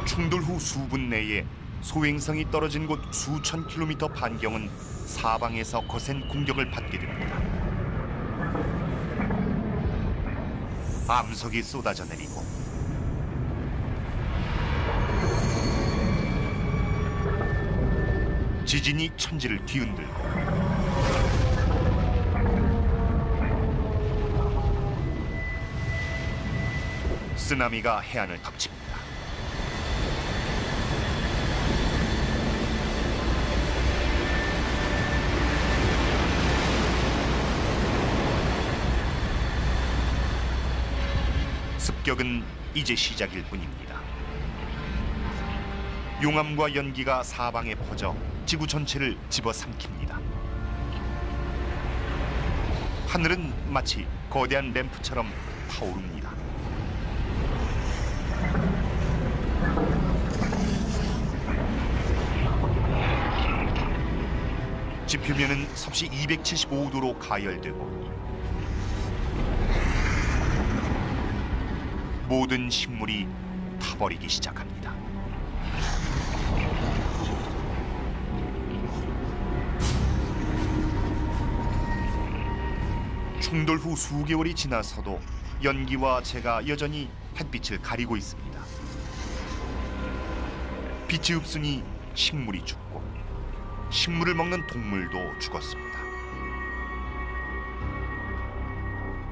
충돌 후 수분 내에 소행성이 떨어진 곳 수천 킬로미터 반경은 사방에서 거센 공격을 받게 됩니다. 암석이 쏟아져 내리고 지진이 천지를 뒤흔들고 쓰나미가 해안을 덮칩니다. 습격은 이제 시작일 뿐입니다. 용암과 연기가 사방에 퍼져 지구 전체를 집어삼킵니다. 하늘은 마치 거대한 램프처럼 타오릅니다. 지표면은 섭씨 275도로 가열되고 모든 식물이 타버리기 시작합니다. 충돌 후 수개월이 지나서도 연기와 재가 여전히 햇빛을 가리고 있습니다. 빛이 없으니 식물이 죽고 식물을 먹는 동물도 죽었습니다.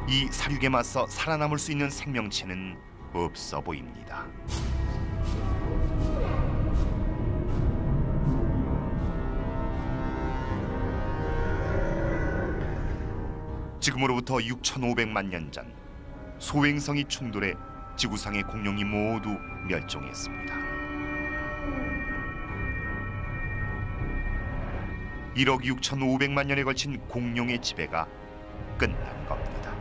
이 사륙에 맞서 살아남을 수 있는 생명체는 없어 보입니다. 지금으로부터 6,500만 년 전 소행성이 충돌해 지구상의 공룡이 모두 멸종했습니다. 1억 6,500만 년에 걸친 공룡의 지배가 끝난 겁니다.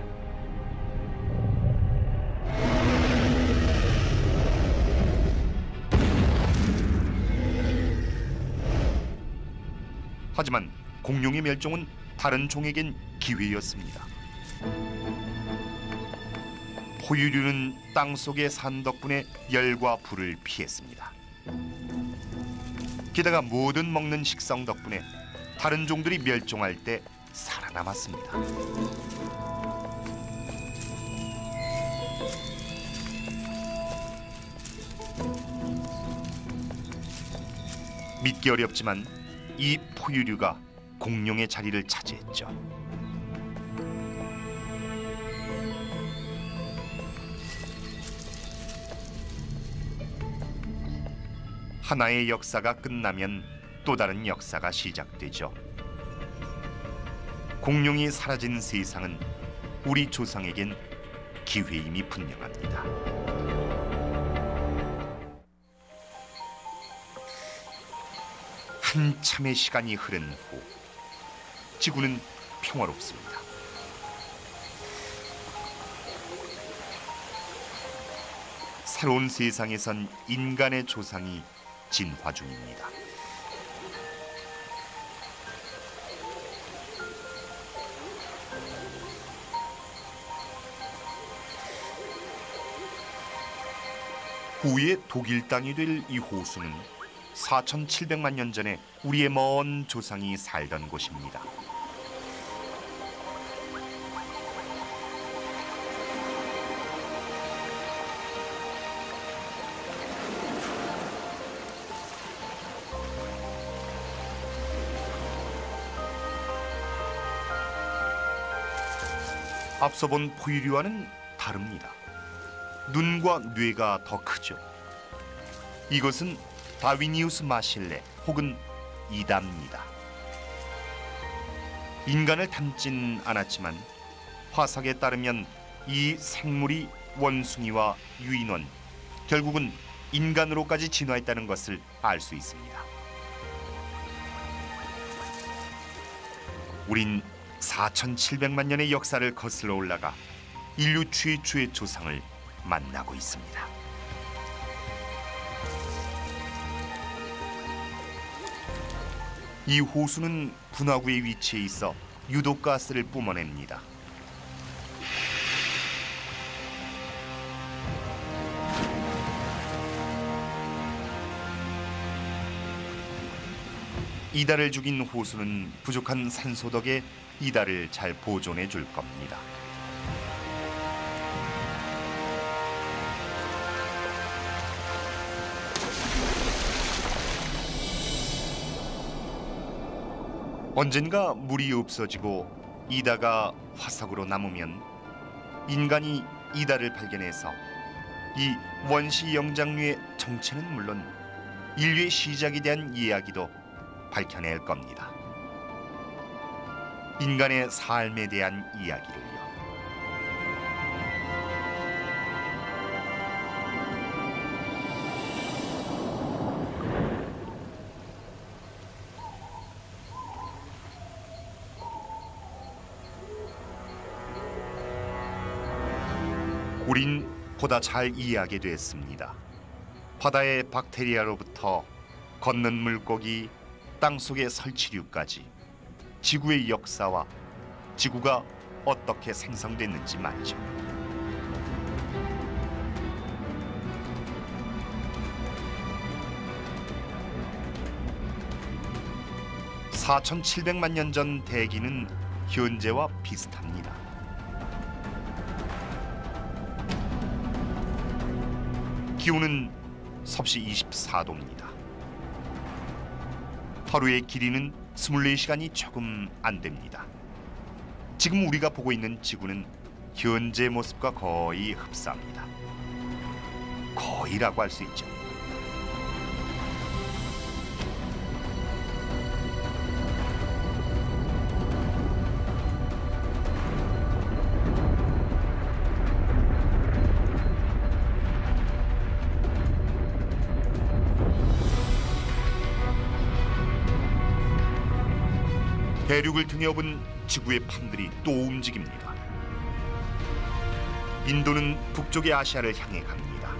하지만 공룡의 멸종은 다른 종에겐 기회였습니다. 포유류는 땅속의 산 덕분에 열과 불을 피했습니다. 게다가 모든 먹는 식성 덕분에 다른 종들이 멸종할 때 살아남았습니다. 믿기 어렵지만 이 포유류가 공룡의 자리를 차지했죠. 하나의 역사가 끝나면 또 다른 역사가 시작되죠. 공룡이 사라진 세상은 우리 조상에겐 기회임이 분명합니다. 한참의 시간이 흐른 후 지구는 평화롭습니다. 새로운 세상에선 인간의 조상이 진화 중입니다. 후에 독일 땅이 될 이 호수는 4,700만 년 전에 우리의 먼 조상이 살던 곳입니다. 앞서 본 포유류와는 다릅니다. 눈과 뇌가 더 크죠. 이것은 다위니우스 마실레 혹은 이다입니다. 인간을 닮진 않았지만 화석에 따르면 이 생물이 원숭이와 유인원, 결국은 인간으로까지 진화했다는 것을 알 수 있습니다. 우린 4,700만 년의 역사를 거슬러 올라가 인류 최초의 조상을 만나고 있습니다. 이 호수는 분화구의 위치에 있어 유독가스를 뿜어냅니다. 이달을 죽인 호수는 부족한 산소 덕에 이달을 잘 보존해 줄 겁니다. 언젠가 물이 없어지고 이다가 화석으로 남으면 인간이 이다를 발견해서 이 원시 영장류의 정체는 물론 인류의 시작에 대한 이야기도 밝혀낼 겁니다. 인간의 삶에 대한 이야기를요. 우린 보다 잘 이해하게 됐습니다. 바다의 박테리아로부터 걷는 물고기, 땅속의 설치류까지 지구의 역사와 지구가 어떻게 생성됐는지 말이죠. (4,700만 년) 전 대기는 현재와 비슷합니다. 기온은 섭씨 24도입니다. 하루의 길이는 24시간이 조금 안 됩니다. 지금 우리가 보고 있는 지구는 현재 모습과 거의 흡사합니다. 거의라고 할 수 있죠. 대륙을 등에 업은 지구의 판들이 또 움직입니다. 인도는 북쪽의 아시아를 향해 갑니다.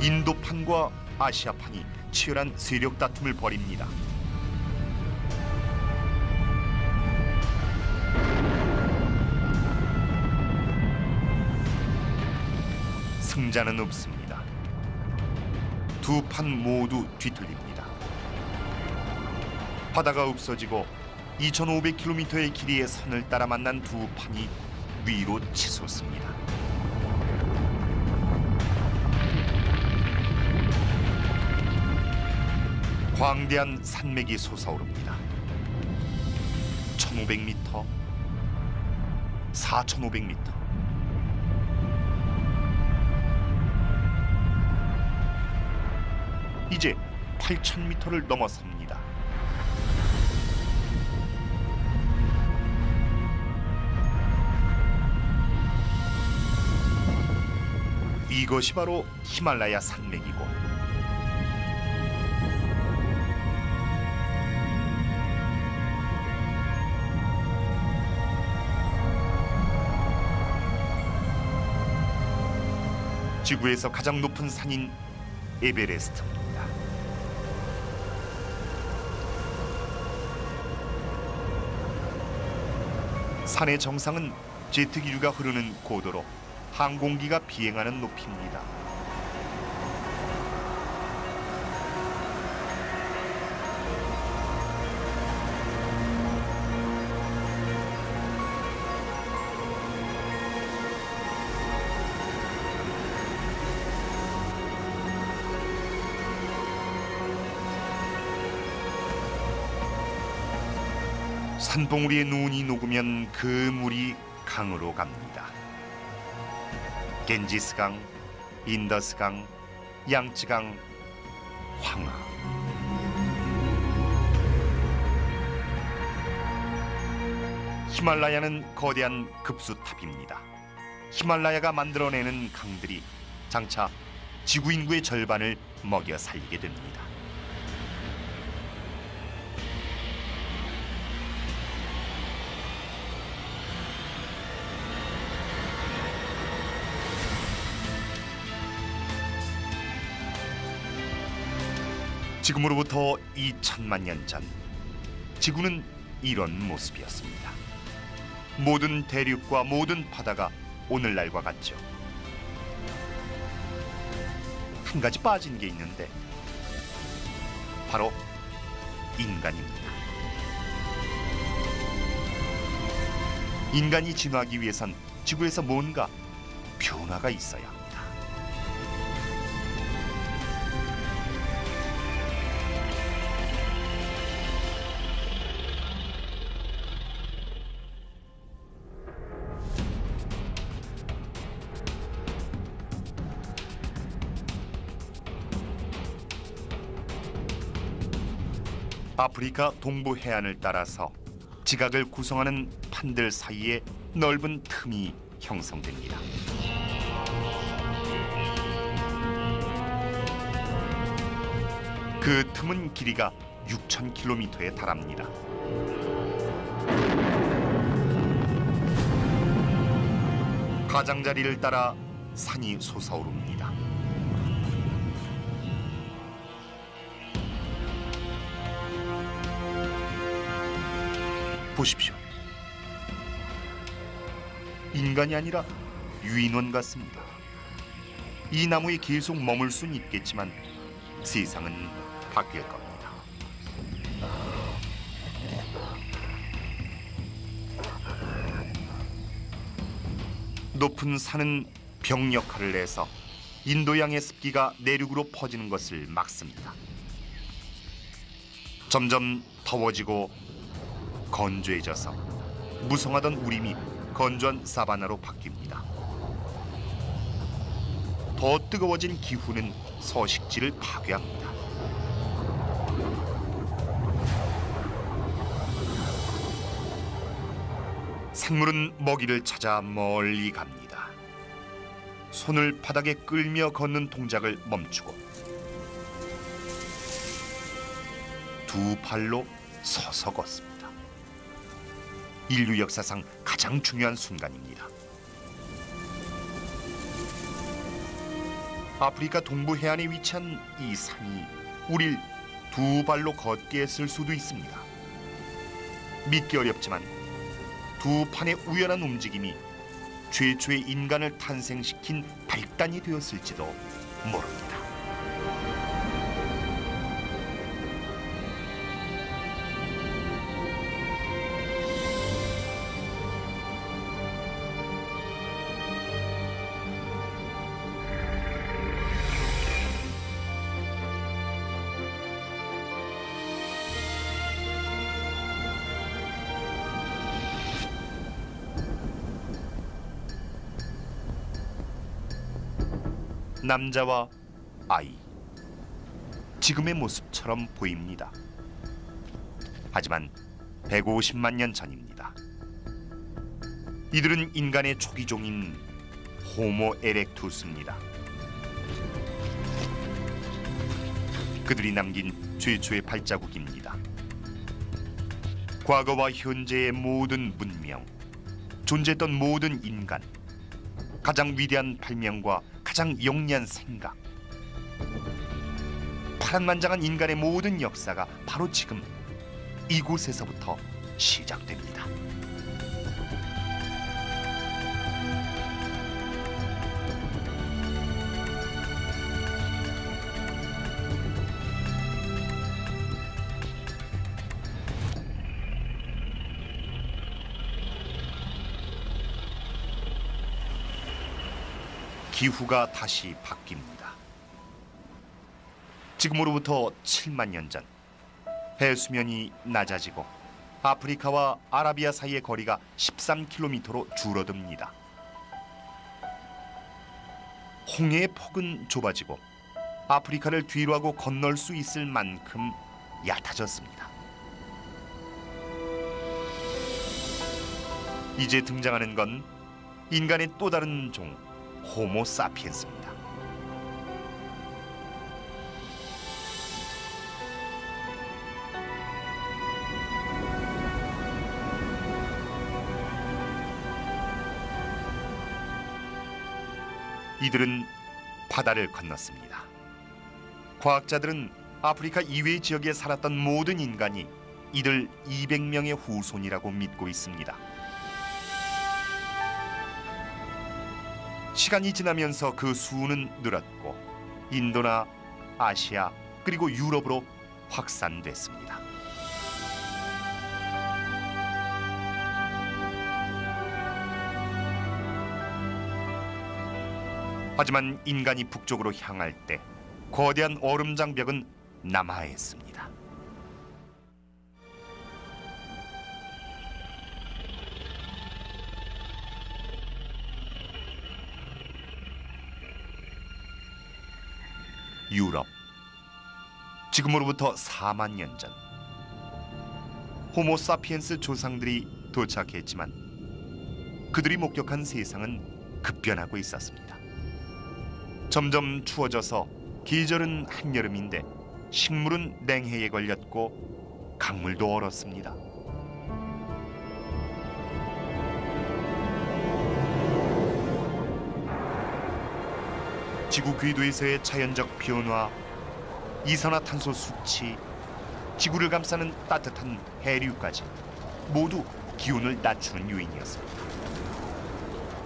인도판과 아시아판이 치열한 세력 다툼을 벌입니다. 승자는 없습니다. 두 판 모두 뒤틀립니다. 바다가 없어지고 2,500km의 길이의 선을 따라 만난 두 판이 위로 치솟습니다. 광대한 산맥이 솟아오릅니다. 1,500m, 4,500m. 이제 8,000m를 넘어섭니다. 이것이 바로 히말라야 산맥이고 지구에서 가장 높은 산인 에베레스트입니다. 산의 정상은 제트기류가 흐르는 고도로 항공기가 비행하는 높이입니다. 산봉우리에 눈이 녹으면 그 물이 강으로 갑니다. 겐지스강, 인더스강, 양쯔강, 황하. 히말라야는 거대한 급수탑입니다. 히말라야가 만들어내는 강들이 장차 지구 인구의 절반을 먹여 살리게 됩니다. 지금으로부터 2천만 년 전, 지구는 이런 모습이었습니다. 모든 대륙과 모든 바다가 오늘날과 같죠. 한 가지 빠진 게 있는데 바로 인간입니다. 인간이 진화하기 위해선 지구에서 뭔가 변화가 있어야 합니다. 아프리카 동부 해안을 따라서 지각을 구성하는 판들 사이에 넓은 틈이 형성됩니다. 그 틈은 길이가 6,000km에 달합니다. 가장자리를 따라 산이 솟아오릅니다. 보십시오. 인간이 아니라 유인원 같습니다. 이 나무에 계속 머물 수는 있겠지만 세상은 바뀔 겁니다. 높은 산은 벽 역할을 해서 인도양의 습기가 내륙으로 퍼지는 것을 막습니다. 점점 더워지고 건조해져서 무성하던 우림이 건조한 사바나로 바뀝니다. 더 뜨거워진 기후는 서식지를 파괴합니다. 생물은 먹이를 찾아 멀리 갑니다. 손을 바닥에 끌며 걷는 동작을 멈추고 두 팔로 서서 걷습니다. 인류 역사상 가장 중요한 순간입니다. 아프리카 동부 해안에 위치한 이 산이 우릴 두 발로 걷게 했을 수도 있습니다. 믿기 어렵지만 두 판의 우연한 움직임이 최초의 인간을 탄생시킨 발단이 되었을지도 모릅니다. 남자와 아이, 지금의 모습처럼 보입니다. 하지만 150만 년 전입니다. 이들은 인간의 초기종인 호모 에렉투스입니다. 그들이 남긴 최초의 발자국입니다. 과거와 현재의 모든 문명, 존재했던 모든 인간, 가장 위대한 발명과 가장 영리한 생각, 파란만장한 인간의 모든 역사가 바로 지금 이곳에서부터 시작됩니다. 기후가 다시 바뀝니다. 지금으로부터 7만 년 전, 해수면이 낮아지고 아프리카와 아라비아 사이의 거리가 13km로 줄어듭니다. 홍해의 폭은 좁아지고 아프리카를 뒤로하고 건널 수 있을 만큼 얕아졌습니다. 이제 등장하는 건 인간의 또 다른 종, 호모 사피엔스입니다. 이들은 바다를 건넜습니다. 과학자들은 아프리카 이외의 지역에 살았던 모든 인간이 이들 200명의 후손이라고 믿고 있습니다. 시간이 지나면서 그 수는 늘었고 인도나 아시아 그리고 유럽으로 확산됐습니다. 하지만 인간이 북쪽으로 향할 때 거대한 얼음 장벽은 남하했습니다. 유럽. 지금으로부터 4만 년 전 호모 사피엔스 조상들이 도착했지만 그들이 목격한 세상은 급변하고 있었습니다. 점점 추워져서 계절은 한여름인데 식물은 냉해에 걸렸고 강물도 얼었습니다. 지구 궤도에서의 자연적 변화, 이산화탄소 수치, 지구를 감싸는 따뜻한 해류까지 모두 기온을 낮추는 요인이었습니다.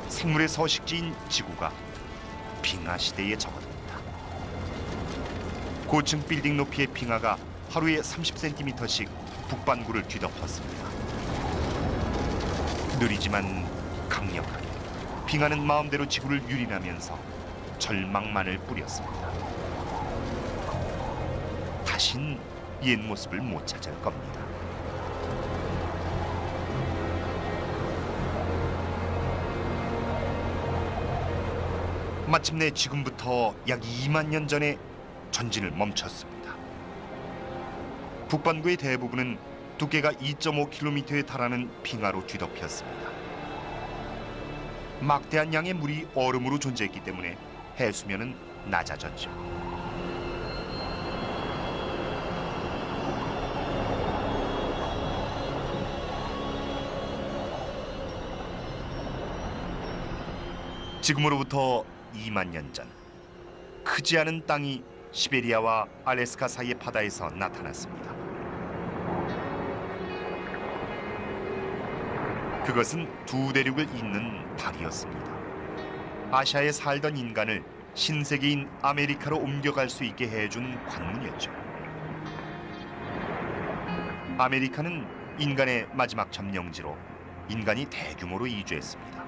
생물의 서식지인 지구가 빙하 시대에 접어듭니다. 고층 빌딩 높이의 빙하가 하루에 30cm씩 북반구를 뒤덮었습니다. 느리지만 강력하게 빙하는 마음대로 지구를 유린하면서 절망만을 뿌렸습니다. 다신 옛 모습을 못 찾을 겁니다. 마침내 지금부터 약 2만 년 전에 전진을 멈췄습니다. 북반구의 대부분은 두께가 2.5km에 달하는 빙하로 뒤덮였습니다. 막대한 양의 물이 얼음으로 존재했기 때문에 해수면은 낮아졌죠. 지금으로부터 2만 년 전, 크지 않은 땅이 시베리아와 알래스카 사이의 바다에서 나타났습니다. 그것은 두 대륙을 잇는 다리였습니다. 아시아에 살던 인간을 신세계인 아메리카로 옮겨갈 수 있게 해준 관문이었죠. 아메리카는 인간의 마지막 점령지로 인간이 대규모로 이주했습니다.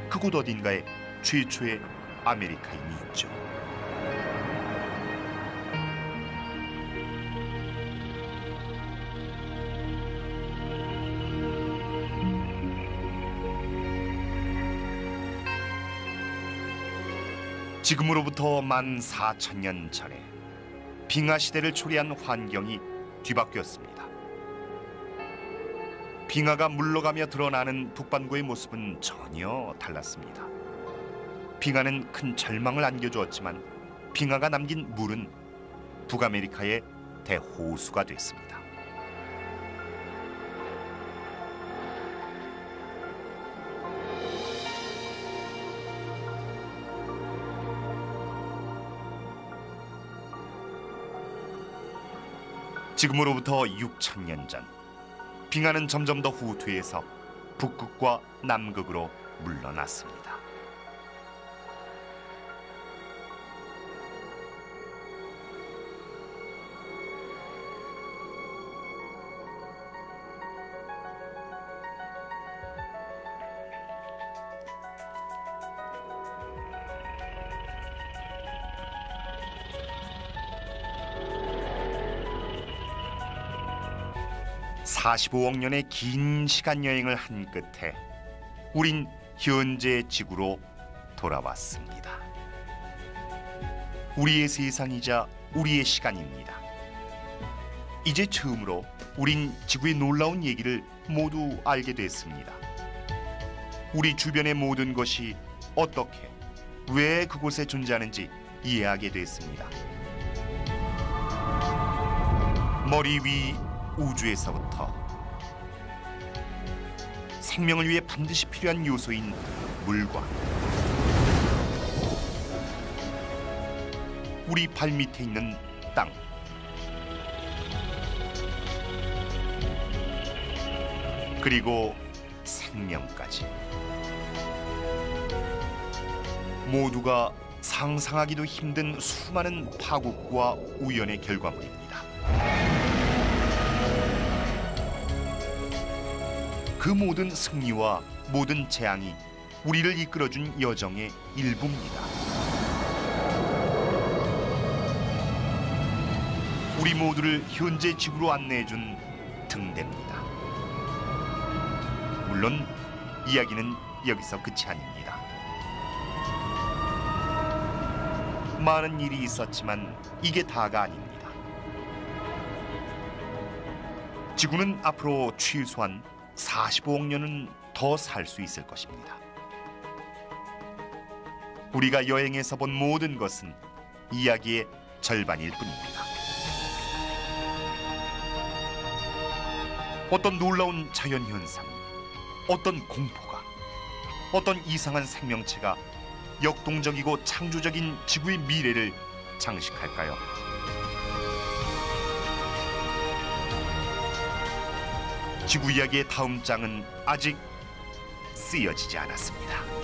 그곳 어딘가에 최초의 아메리카인이 있죠. 지금으로부터 14,000년 전에 빙하 시대를 초래한 환경이 뒤바뀌었습니다. 빙하가 물러가며 드러나는 북반구의 모습은 전혀 달랐습니다. 빙하는 큰 절망을 안겨주었지만 빙하가 남긴 물은 북아메리카의 대호수가 됐습니다. 지금으로부터 6,000년 전 빙하는 점점 더 후퇴해서 북극과 남극으로 물러났습니다. 45억 년의 긴 시간 여행을 한 끝에 우린 현재 지구로 돌아왔습니다. 우리의 세상이자 우리의 시간입니다. 이제 처음으로 우린 지구의 놀라운 얘기를 모두 알게 됐습니다. 우리 주변의 모든 것이 어떻게, 왜 그곳에 존재하는지 이해하게 됐습니다. 머리 위 우주에서부터 생명을 위해 반드시 필요한 요소인 물과 우리 발밑에 있는 땅, 그리고 생명까지 모두가 상상하기도 힘든 수많은 파국과 우연의 결과물입니다. 그 모든 승리와 모든 재앙이 우리를 이끌어준 여정의 일부입니다. 우리 모두를 현재 지구로 안내해준 등대입니다. 물론 이야기는 여기서 끝이 아닙니다. 많은 일이 있었지만 이게 다가 아닙니다. 지구는 앞으로 최소한 45억 년은 더 살 수 있을 것입니다. 우리가 여행에서 본 모든 것은 이야기의 절반일 뿐입니다. 어떤 놀라운 자연현상, 어떤 공포가, 어떤 이상한 생명체가 역동적이고 창조적인 지구의 미래를 장식할까요? 지구 이야기의 다음 장은 아직 쓰여지지 않았습니다.